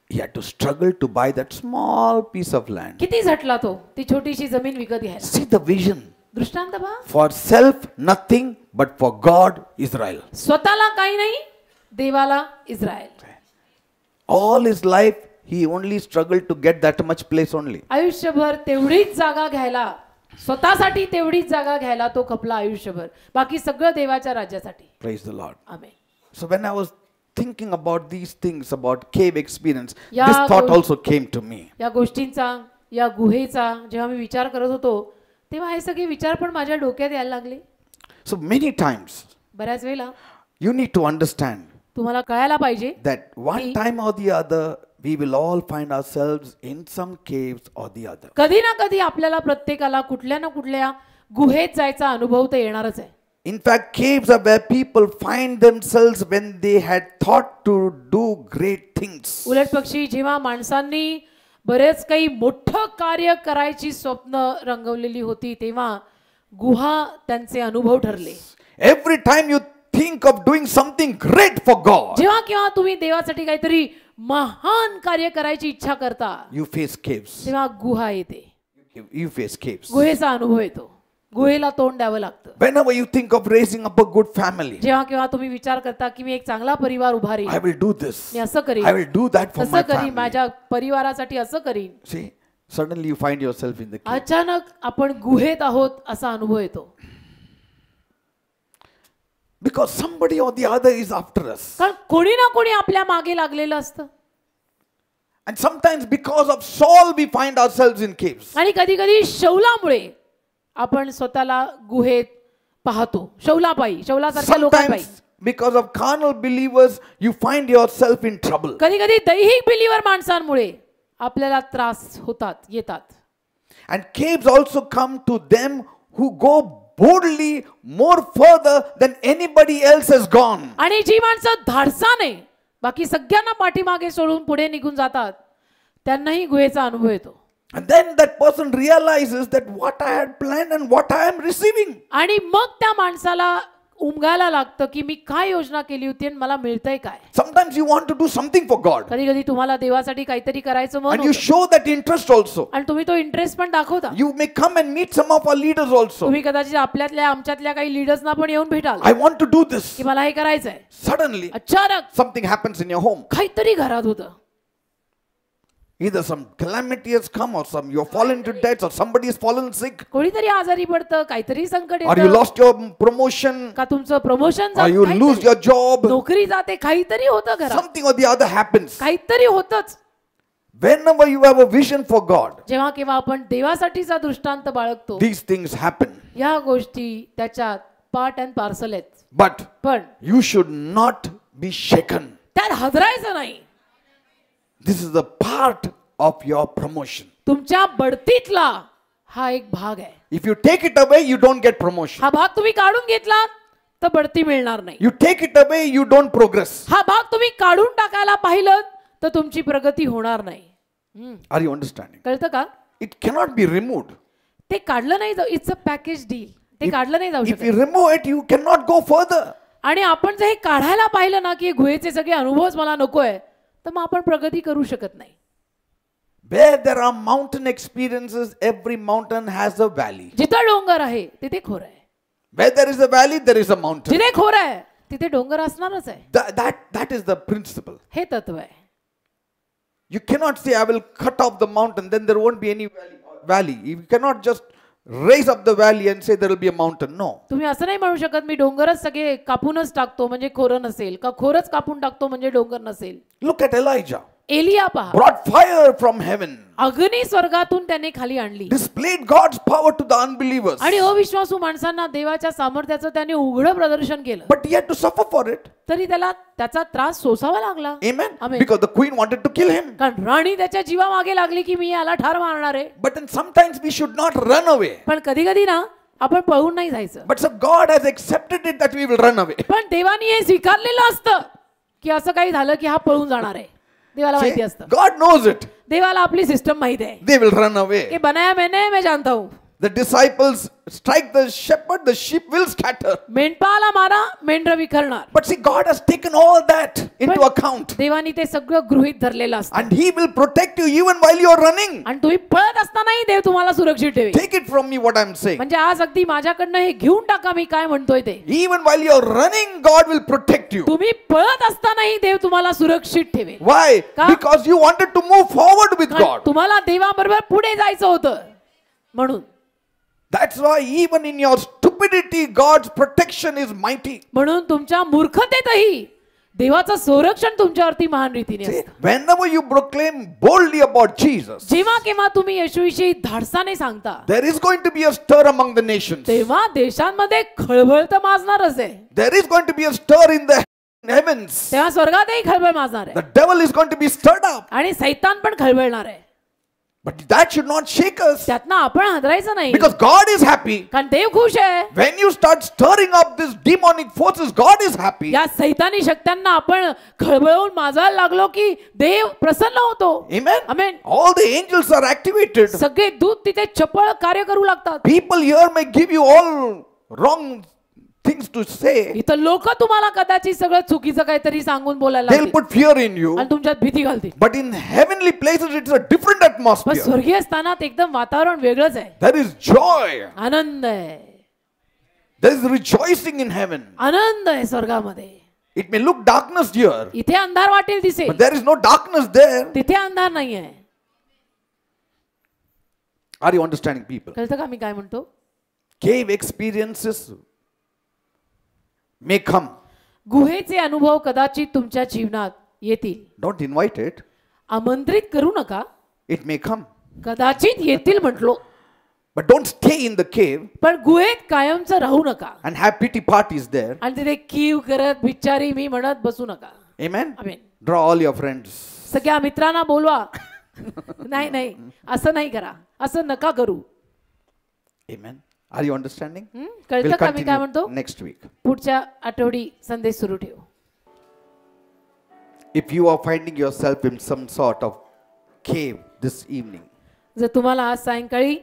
he had to struggle to buy that small piece of land. किती झटला तो ती छोटीशी जमीन विकत घ्यायला. See the vision. दृष्टांत पहा. For self, nothing, but for God, Israel. स्वतःला काही नाही, देवाला Israel. All his life, he only struggled to get that much place only. आयुष्यभर तेवढीच जागा घ्यायला, स्वतःसाठी तेवढीच जागा घ्यायला तो खपला आयुष्यभर. बाकी सगळं देवाच्या राज्यासाठी. Praise the Lord. Amen. So when I was thinking about these things, about cave experience, या this thought go- also came to me. या गोष्टींचा, या गुहेचा जेव्हा मी विचार करत होतो तेव्हा हे सगळे विचार पण माझ्या डोक्यात यायला लागले. So many times, बऱ्याच वेळेला you need to understand तुम्हाला कळायला पाहिजे that one time or the other, we will all find ourselves in some caves or the other. कधी ना कधी आपल्याला प्रत्येकाला कुठल्या ना कुठल्या गुहेत जायचा अनुभव तर येणारच आहे. In fact, caves are where people find themselves when they had thought to do great things. उलट पक्षी जेव्हा माणसांनी बरेच काही मोठं कार्य करायची स्वप्न रंगवलेली होती तेव्हा गुहा त्यांचे अनुभव ठरले. Every time you think of doing something great for God, जेव्हा केव्हा तुम्ही देवासाठी काहीतरी महान कार्य करायची इच्छा करता you face caves. तेव्हा गुहा येते, You face caves. गुहेचा अनुभव येतो, गुहेला तोंड द्यावं लागतं. Whenever you think of raising up a good family, जेव्हा केव्हा तुम्ही विचार करता की मी एक चांगला परिवार उभारीन, I will do this. मी असं करीन, I will do that for तसं my करीन, family. माझ्या परिवारासाठी असं करीन. See, suddenly you find yourself in the cave. अचानक आपण गुहेत आहोत असा अनुभव येतो. Because somebody or the other is after us. कारण कोणी ना कोणी आपल्या मागे लागलेलं असतं. And sometimes because of Saul we find ourselves in caves. आणि कधी कधी शौलामुळे आपण स्वतःला गुहेत पाहतो. शौलापायी, शौलासारख्या लोकांपायी. Sometimes because of carnal believers you find yourself in trouble. कधी कधी दैहिक बिलीवर माणसांमुळे आपल्याला त्रास होतात, येतात. And caves also come to them who go boldly more further than anybody else has gone. आणि जी माणसं धाडसाने बाकी सगळ्यांना पाठीमागे सोडून पुढे निघून जातात त्यांनाही गुहेचा अनुभव येतो. And then that person realizes that what I had planned and what I am receiving. आणि मग त्या माणसाला उमगायला लागतं की मी काय योजना केली होती आणि मला मिळतंय काय. Sometimes you want to do something for God. कधी कधी तुम्हाला देवासाठी काहीतरी करायचं मन And you होतं. show that interest also. आणि तुम्ही तो इंटरेस्ट पण दाखवता. You may come and meet some of our leaders also. तुम्ही कदाचित आपल्यातल्या आमच्यातल्या काही लीडर्सना पण येऊन भेटाल I want to do this. की मला हे करायचंय. Suddenly अचानक something happens in your home. काहीतरी घरात होतं. Either some calamity has come or some you have fallen into debt or somebody has fallen sick कोणीतरी आजारी पडतं, काहीतरी संकट or you येतं, lost your promotion का तुमचं promotion or you lose your job. नोकरी जाते, काहीतरी होतं घरात, Something or the other happens. काहीतरी होतच. Whenever you have a vision for God, जेव्हा केव्हा आपण देवासाठीचा दृष्टांत बाळगतो these things happen. या गोष्टी त्याच्यात पार्ट अँड पार्सल आहेत. But पण you should not be shaken. त्यात हादरायचं नाही. This is the part of your promotion. तुमच्या बढतीतला हा एक भाग आहे. If you take it away, you don't get promotion. हा भाग तुम्ही काढून घेतला तर बढती मिळणार नाही. You take it away, you don't progress. हा भाग तुम्ही काढून टाकायला पाहिलं तर तुमची प्रगती होणार नाही. Are you understanding? कळतं का? It cannot be removed. ते काढलं नाही जाऊ. It's a package deal. ते काढलं नाही जाऊ If you शकत. remove it, you cannot go further. आणि आपण जर हे काढायला पाहिलं ना की हे गुहेचे सगळे अनुभवच मला नकोय तर मग आपण प्रगती करू शकत नाही. Where there are mountain experiences, every mountain has a valley. जिथं डोंगर आहे तिथे खोर आहे. Where there is a valley, there is a mountain. जिथे खोर आहे तिथे डोंगर असणारच आहे. That is the principle. हे तत्व आहे. You cannot say, I will cut off the mountain, then there won't be any valley. You cannot just raise up the valley and say there will be a mountain. No. तुम्ही असं नाही म्हणू शकत मी डोंगरच सगळे कापूनच टाकतो म्हणजे खोरं नसेल, का खोरच कापून टाकतो म्हणजे डोंगर नसेल. Look at Elijah. एलिया पहा, Brought fire from heaven. अग्नी स्वर्गातून त्याने खाली आणली Displayed God's power to the unbelievers. आणि अविश्वासू माणसांना देवाच्या सामर्थ्याचं त्याने उघडं प्रदर्शन केलं. But he had to suffer for it. तरी त्याला त्याचा त्रास सोसावा लागला. Amen. Amen. Because the queen wanted to kill him. कारण राणी त्याच्या जीवामागे लागली की मी याला ठार मारणार आहे. But then sometimes we should not run away. पण कधी कधी ना आपण पळून नाही जायचं. But so God has accepted it that we will run away. पण देवाने हे स्वीकारलेलं असतं की असं काही झालं की हा पळून जाणार आहे. देवाला माहिती असतं. God knows it. देवाला आपली सिस्टम माहिती आहे. They will run away. कि बनाया मैंने मैं जानता हूँ. The disciples strike the shepherd, the sheep will scatter. मेंढपाळाला मारा, मेंढरं विखरणार. But see, God has taken all that into account. देवानी ते सगळं गृहीत धरलेलं असतं. And He will protect you even while you are running. आणि तुम्ही पळत असतानाही देव तुम्हाला सुरक्षित ठेवेल. Take it from me what I am saying. म्हणजे आज अगदी माझ्याकडनं हे घेऊन टाका मी काय म्हणतोय ते. Even while you are running, God will protect you. तुम्ही पळत असतानाही देव तुम्हाला सुरक्षित ठेवेल. Why? का? Because you wanted to move forward with कारण God. तुम्हाला देवाबरोबर पुढे जायचं होतं म्हणून. That's why even in your stupidity, God's protection is mighty. म्हणून तुमच्या मूर्खतेतही देवाचं संरक्षण तुमच्यावरती महान रीतीने See, असतं. whenever you proclaim boldly about Jesus, जेव्हा केव्हा तुम्ही येशूविषयी धाडसाने सांगता there is going to be a stir among the nations. तेव्हा देशांमध्ये खळबळ तर माजणारच आहे. There is going to be a stir in the heavens. तेव्हा स्वर्गातही खळबळ माजणार आहे. The devil is going to be stirred up. आणि सैतान पण खळबळणार आहे. But that should not shake us. त्यातनं आपण हादरायचं नाही. Because God is happy. कारण देव खुश आहे. When you start stirring up these demonic forces, God is happy. या सैतानी शक्त्यांना आपण खळबळून माजायला लागलो की देव प्रसन्न होतो. Amen. Amen. All the angels are activated. सगळे दूत तिथे चपळ कार्य करू लागतात. People here may give you all wrong things things to say. इथं लोक तुम्हाला कदाचित सगळं चुकीचं काहीतरी सांगून बोलायला They'll लागतील put fear in you. आणि तुमच्यात भीती घालतील. But in heavenly places, it's a different पण atmosphere. स्वर्गीय स्थानात एकदम वातावरण वेगळंच आहे. There is joy. आनंद आहे. There is rejoicing in heaven. आनंद आहे स्वर्गामध्ये. It may look darkness here, इथे अंधार वाटेल दिसेल, but there is no darkness there. तिथे अंधार नाही आहे. Are you understanding, people? कळतं का मी काय म्हणतो? Cave experiences may come. गुहेचे अनुभव कदाचित तुमच्या जीवनात येतील. Don't invite it. आमंत्रित करू नका. It may come. कदाचित येतील म्हटलो, But don't stay in the cave पण गुहेत कायमचं राहू नका and have pity parties there. आणि तिथे कीव करत बिचारी मी म्हणत बसू नका. Amen? Amen. Draw all your friends. सगळ्या मित्रांना बोलवा. नाही नाही, असं नाही करा, असं नका करू. Amen. Are you understanding? कळतं We'll का मी काय continue म्हणतो? next week. पुढच्या आठवडी संदेश सुरू ठेवू. If you are finding yourself in some sort of cave this evening, जर तुम्हाला आज सायंकाळी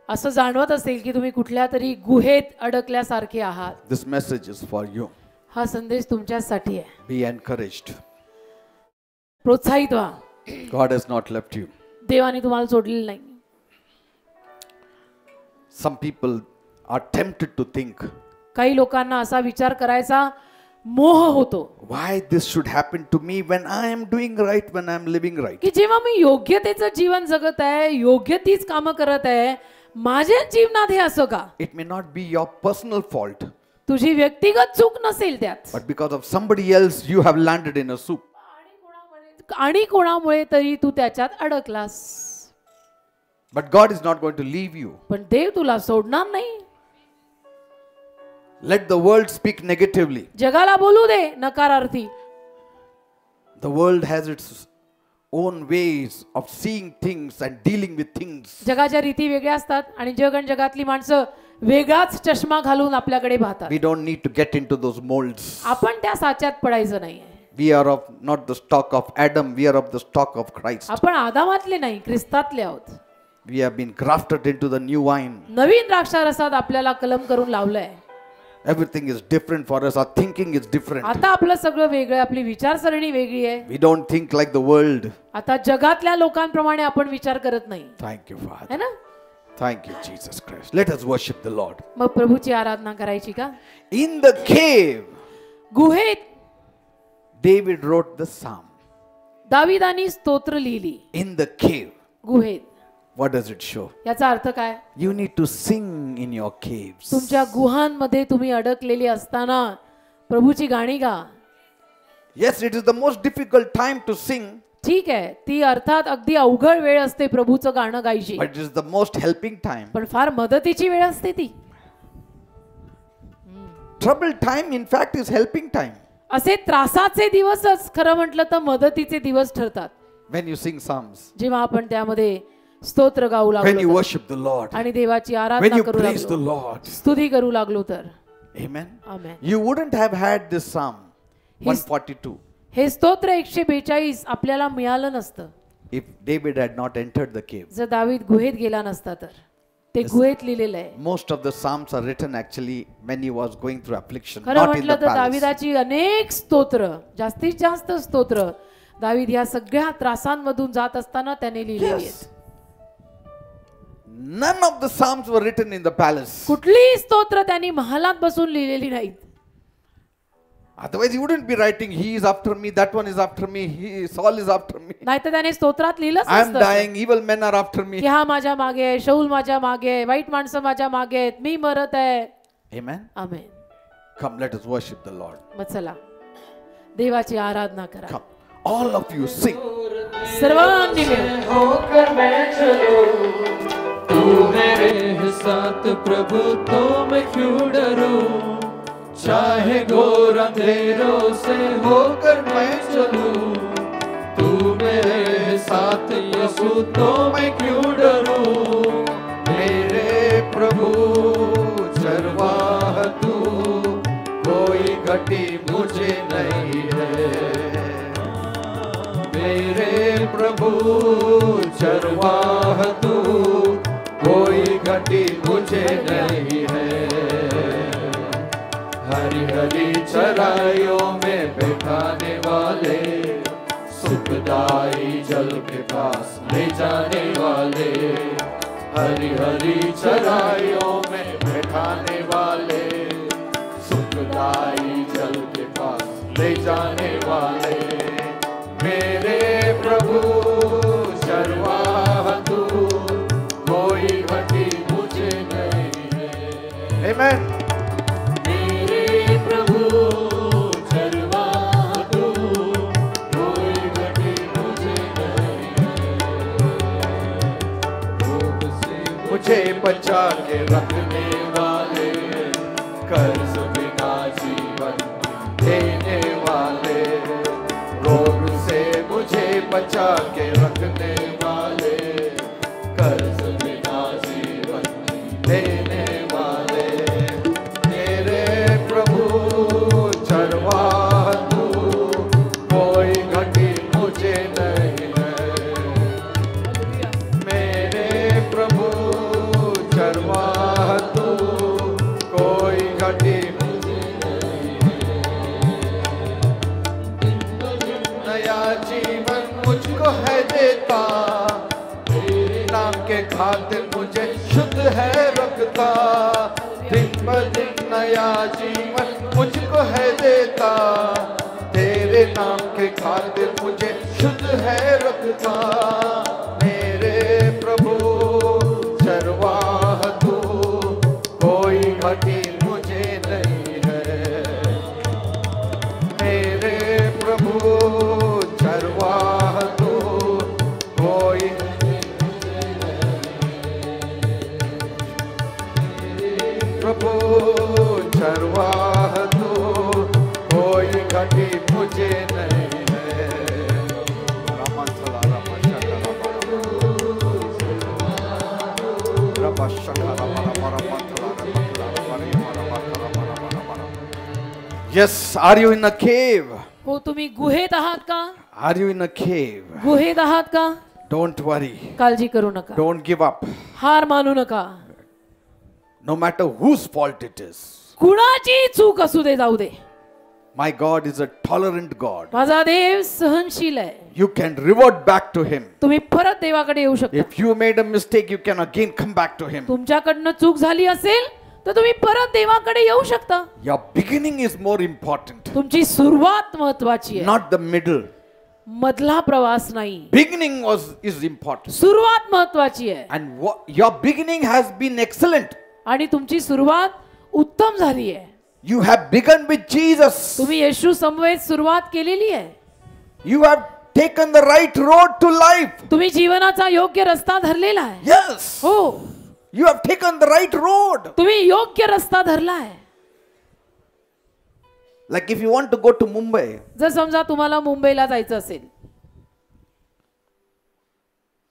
असं जाणवत असेल की तुम्ही कुठल्या तरी गुहेत अडकल्यासारखे आहात, this message is for you. हा संदेश तुमच्यासाठी आहे. Be encouraged. प्रोत्साहित व्हा. God has not left you. देवाने तुम्हाला सोडलेलं नाही. Some people are tempted to think, काही लोकांना असा विचार करायचा मोह होतो why this should happen to me when I am doing right, when I am living right. की जेव्हा मी योग्यतेचं जीवन जगत आहे, योग्य तीच कामं करत आहे, माझ्या जीवनात हे असं का? It may not be your personal fault, तुझी व्यक्तिगत चूक नसेल त्यात, but because of somebody else, you have landed in a soup. आणि कोणामुळे तरी तू त्याच्यात अडकलास. But God is not going to leave you. पण देव तुला सोडणार नाही. Let the world speak negatively. जगाला बोलू दे नकारार्थी. The world has its own ways of seeing things and dealing with things. जगाच्या रीती वेगळ्या असतात आणि जगातली माणसं वेगळाच चष्मा घालून आपल्याकडे पाहतात. We don't need to get into those molds. आपण त्या साच्यात पडायचं नाही. We are of not the stock of Adam, we are of the stock of Christ. आपण आदामातले नाही, ख्रिस्तातले आहोत. We have been grafted into the new wine. नवीन द्राक्षारसात आपल्याला कलम करून लावलंय. Everything is different for us. Our thinking is different. आता आपलं सगळं वेगळं, आपली विचारसरणी वेगळी आहे. We don't think like the world. आता जगातल्या लोकांप्रमाणे आपण विचार करत नाही. Thank you, Father. है ना? Thank you, Jesus Christ. Let us worship the Lord. मग प्रभूची आराधना करायची का? In the cave, गुहेत David wrote the psalm. दाविदानी स्तोत्र लिहिली. In the cave. गुहेत. What does it show? याचा अर्थ काय? You need to sing in your caves. तुमच्या गुहांमध्ये तुम्ही अडकलेली असताना प्रभूची गाणी गा. Yes, it is the most difficult time to sing. ठीक आहे, ती अर्थात अगदी अवघड वेळ असते प्रभूचं गाणं गायची, But it is the most helping time. पण फार मदतीची वेळ असते ती. Troubled time, in fact, is helping time. असे त्रासाचे दिवसच खरं म्हटलं तर मदतीचे दिवस ठरतात. When you sing psalms, जेव्हा आपण त्यामध्ये स्तोत्र गाऊ when you लागलो worship the Lord, आणि देवाची when आराधना you करू praise the लागलो, Lord. स्तुती करू लागलो तर. Amen. Amen. You wouldn't have had this psalm 142 हे स्तोत्र 142 आपल्याला मिळालं नसतं if David had not entered the cave. जर दावीद गुहेत गेला नसता तर. ते गुहेत लिहिलेलं आहे. Most of the psalms are written actually when he was going through affliction, खरं not in म्हटलं the तर palace. दाविदाची अनेक स्तोत्र, जास्तीत जास्त स्तोत्र दावीद या सगळ्या त्रासांमधून जात असताना त्याने लिहिलेली आहेत. None of the psalms were written in the palace. कुठलीही स्तोत्र त्यांनी महालात बसून लिहिलेली नाहीत. Otherwise he wouldn't be writing, he is after me, that one is after me, Saul is after me. नाहीतर त्याने स्तोत्रात लिहिलंच I am नसतं dying, evil men are after me. की हा माझ्या मागे आहे, शौल माझ्या मागे आहे, वाईट माणसं माझ्या मागे आहेत, मी मरत आहे. Amen. Amen. Come, let us worship the Lord. मग चला देवाची आराधना करा. Come, all of you sing. सर्वांनी मिळून होकर मैं चलूं, तू मेरे साथ प्रभु, तो मैं क्यों डरूं? चाहे घोर अंधेरों से होकर मैं चलूं, तू मेरे साथ यीशु, तो मैं क्यों डरूं? मेरे प्रभु चरवाह तू, कोई घटी मुझे नहीं है. मेरे प्रभु चरवाह तू, कोई घटी मुझे नहीं है. हरी हरी चराइयों में बैठाने वाले, सुखदाई जल के पास ले जाने वाले, हरी हरी चराइयों में बैठाने वाले, सुखदाई जल के पास ले जाने वाले, मेरे प्रभु चरवाहा तू, कोई घटी मुझे नहीं है। Amen. मेरे प्रभु चरवाहा तू, कोई घटी मुझे नहीं है। रोग से मुझे बचा के रखने वाले, कर्ज बिना जीवन देने वाले, रोग से मुझे बचा के रखने वाले, कर्ज बिना जीवन देने वाले, मेरे प्रभु चरवाहा तू, कोई घटी मुझे नहीं है। मेरे प्रभु चरवाहा तू, कोई घटी मुझे नहीं है। नया जीवन मुझको है देता, तेरे नाम के खातिर मुझे शुद्ध है रखता, दिन ब दिन नया जीवन मुझको है देता, तेरे नाम के खातिर मुझे शुद्ध है रखता, मेरे प्रभु चरवाहा तू, कोई घटी मुझे नहीं है। मेरे प्रभु चरवाहा तू, कोई प्रभु चरवाहा तू, कोई घटी मुझे नहीं है। रामचला रामचला Yes, are you in a cave? हो तुम्ही गुहेत आहात का? Are you in a cave? गुहेत आहात का? Don't worry. काळजी करू नका, Don't give up. हार मानू नका. No matter whose fault it is. कुणाची चूक असू दे, जाऊ दे. My God is a tolerant God. माझा देव सहनशील आहे. You can revert back to Him. तुम्ही परत देवाकडे येऊ शकता. If you made a mistake, you can again come back to Him. तुमच्याकडनं चूक झाली असेल तर तुम्ही परत देवाकडे येऊ शकता. Your beginning is more important, तुमची सुरुवात महत्वाची आहे, not the middle. मधला प्रवास नाही. Beginning is important. सुरुवात महत्वाची आहे And your beginning has been excellent. आणि तुमची सुरुवात उत्तम झाली आहे. You have begun with Jesus. तुम्ही येशू समवेत सुरुवात केलेली आहे. You have taken the right road to life. तुम्ही जीवनाचा योग्य रस्ता धरलेला आहे. Yes. हो, You have taken the right road. तुम्ही योग्य रस्ता धरला आहे. Like if you want to go to Mumbai, जर समजा तुम्हाला मुंबईला जायचं असेल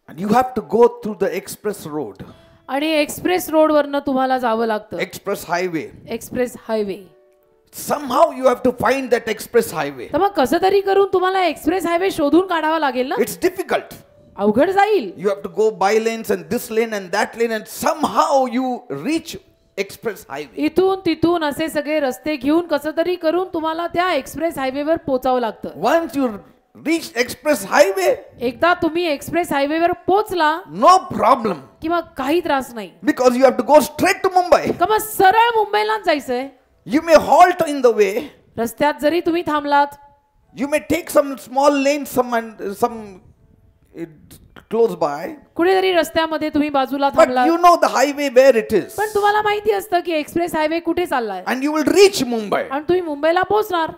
and you have to go through the express road, आणि एक्सप्रेस रोड वरनं तुम्हाला जावं लागतं, express highway. Express highway, Somehow you have to find that express highway. तर मग कसं तरी करून तुम्हाला एक्सप्रेस हायवे शोधून काढावा लागेल ना. It's difficult. अवघड जाईल. You have to go by lanes and this lane and that lane, and somehow you reach express highway. इथून तिथून असे सगळे रस्ते घेऊन कसं तरी करून तुम्हाला त्या एक्सप्रेस हायवेवर पोहोचावं लागतं. Once you reach express highway, एकदा तुम्ही एक्सप्रेस हायवेवर पोहोचला no problem, की मग काही त्रास नाही. because you have to go straight to Mumbai. का मग सरळ मुंबईलाच जायचंय. You may halt in the way. रस्त्यात जरी तुम्ही थांबलात, You may take some small lanes, some close by, कुठेतरी रस्त्यामध्ये तुम्ही बाजूला but थांबलात, you know the highway where it is, पण तुम्हाला माहिती असतं की एक्सप्रेस हायवे कुठे चाललाय and you will reach Mumbai. आणि तुम्ही मुंबईला पोहोचणार.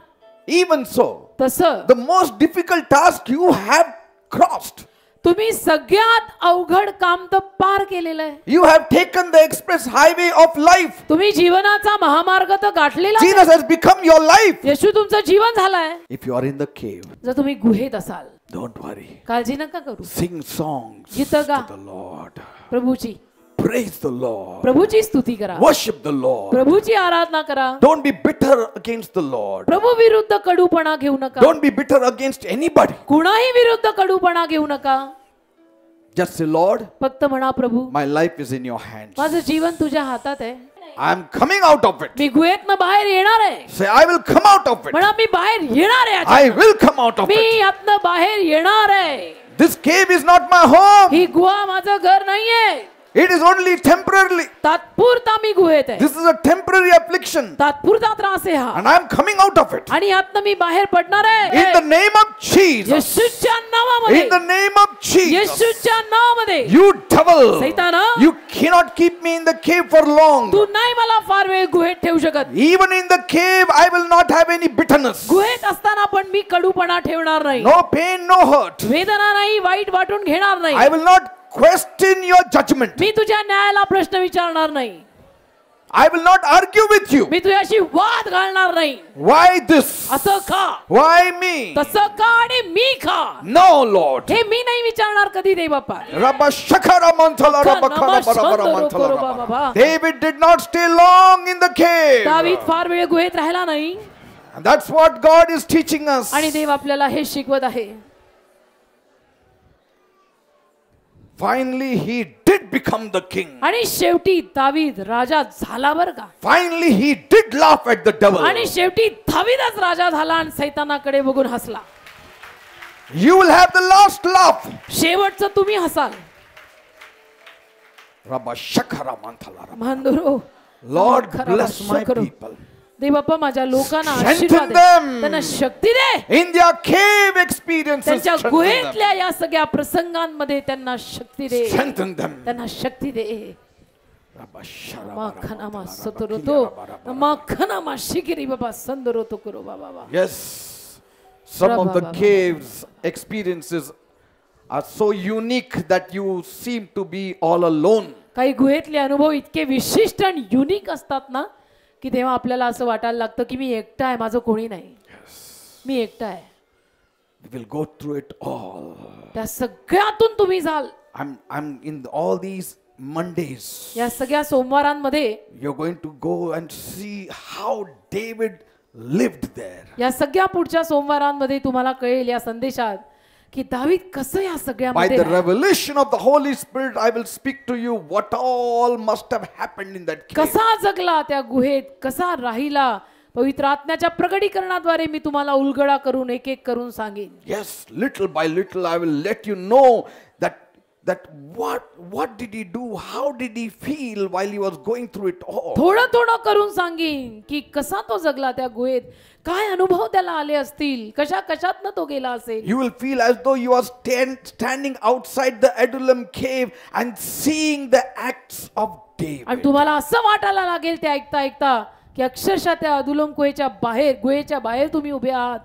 Even so, तसं the most difficult task you have crossed. तुम्ही सगळ्यात अवघड काम तर पार केलेलं आहे. You have taken the express highway of life. तुम्ही जीवनाचा महामार्ग तर गाठलेला आहे. Jesus has become your life. येशू तुमचं जीवन झालंय. If you are in the cave, जर तुम्ही गुहेत असाल, don't worry. काळजी नका करू. Sing songs गीतं गा. to the Lord. प्रभूची Praise the Lord. प्रभूची स्तुती करा. Worship the Lord. प्रभूची आराधना करा. Don't be bitter against the Lord. प्रभू विरुद्ध कडूपणा घेऊ नका. Don't be bitter against anybody. कुणाही विरुद्ध कडूपणा घेऊ नका. Just say, Lord, फक्त म्हणा, प्रभू my life is in your hands. माझं जीवन तुझ्या हातात आहे. I'm coming out of it. मी गुहेतनं बाहेर येणार आहे. Say, I will come out of it. म्हणा मी बाहेर येणार आहे. I will come out of me it. यातनं बाहेर येणार आहे. This cave is not my home. ही गुहा माझं घर नाहीये. It is only temporarily. तात्पुरता मी गुहेत आहे. This is a temporary affliction. तात्पुरता त्रास आहे हा. And I am coming out of it. आणि यातनं मी बाहेर पडणार आहे. In the name of Jesus. येशूच्या नावामध्ये. In the name of Jesus. येशूच्या नावामध्ये. You devil. सैताना. You cannot keep me in the cave for long. तू नाही मला फार वेळ गुहेत ठेवू शकत. Even in the cave, I will not have any bitterness. गुहेत असताना पण मी कडूपणा ठेवणार नाही. No pain, no hurt. वेदना नाही, वाईट वाटून घेणार नाही. I will not question your judgment. मी तुझ्या न्यायाला प्रश्न विचारणार नाही. I will not argue with you. मी तुझ्याशी वाद घालणार नाही. Why this? असं का? Why me? तसं का आणि मी का? No, Lord. हे मी नाही विचारणार कधी देव बाप्पा. Rabba shakara manthala rabba khana bara manthala rabba. David did not stay long in the cave. दावीद फार वेळ गुहेत राहिला नाही. And that's what God is teaching us. आणि देव आपल्याला हे शिकवत आहे. Finally, he did become the king. आणि शेवटी दावीद राजा झाला बर का. Finally, he did laugh at the devil. आणि शेवटी दावीदच राजा झाला आणि सैतानाकडे बघून हसला. You will have the last laugh. शेवटचं तुम्ही हसाल. Rabba shakara manthala rabba. मांदुरो. Lord, bless my people. देव बाप्पा माझ्या लोकांना Strengthen आशीर्वाद दे. them. त्यांना शक्ती दे. In their cave experiences, त्यांच्या strengthen them. गुहेतल्या या सगळ्या प्रसंगांमध्ये त्यांना शक्ती दे. Strengthen them. त्यांना शक्ती दे. Rabba shara bara माखनामा manthala सतरोतो rabba kila rabba. माखनामा शिगिरी बाबा संदरोतो करो बाबा. Yes, some of the Rabba. caves experiences are so unique that you seem to be all alone. काही गुहेतले अनुभव इतके विशिष्ट आणि युनिक असतात ना की तेव्हा आपल्याला असं वाटायला लागतं की मी एकटा आहे, माझं कोणी नाही. मी एकटा आहे. We will go through it all. त्या सगळ्यातून तुम्ही जाल. I'm in all these Mondays. या सगळ्या सोमवारांमध्ये You're going to go and see how David lived there. या सगळ्या पुढच्या सोमवारांमध्ये तुम्हाला कळेल या संदेशात की दावीद कसं या By सगळ्यामध्ये the राहिला. revelation of the Holy Spirit, I will speak to you what all must have happened in that cave. कसा जगला त्या गुहेत, कसा राहिला. पवित्र आत्म्याच्या प्रकटीकरणाद्वारे मी तुम्हाला उलगडा करून एक एक करून सांगेन. Yes, little by little I will let you know that what did he do, how did he feel while he was going through it all. थोडं थोडं करून सांगेन की कसा तो जगला त्या गुहेत, काय अनुभव त्याला आले असतील, कशा कशातनं तो गेला असेल. You will feel as though you are standing outside the Adullam cave and seeing the acts of David. आणि तुम्हाला असं वाटायला लागेल ते ऐकता ऐकता की अक्षरशः त्या अदुल्लम गुहेच्या बाहेर तुम्ही उभे आहात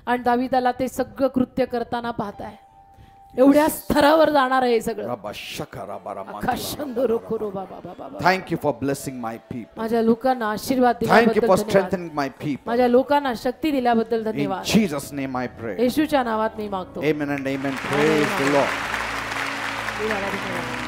आणि दावीदाला ते सगळं कृत्य करताना पाहताय. एवढ्या स्तरावर जाणार आहे सगळं. Rabba shakara bara manthala. आकाशंदोरो कुरो बाबा बाबा. Thank you for blessing my people. माझ्या लोकांना आशीर्वाद Thank you दिल्याबद्दल for धन्यवाद. strengthening my people. माझ्या लोकांना शक्ती दिल्याबद्दल In धन्यवाद. Jesus' name I pray. येशूच्या नावात मी मागतो. Amen and amen. Praise the Lord. देवाला धन्यवाद.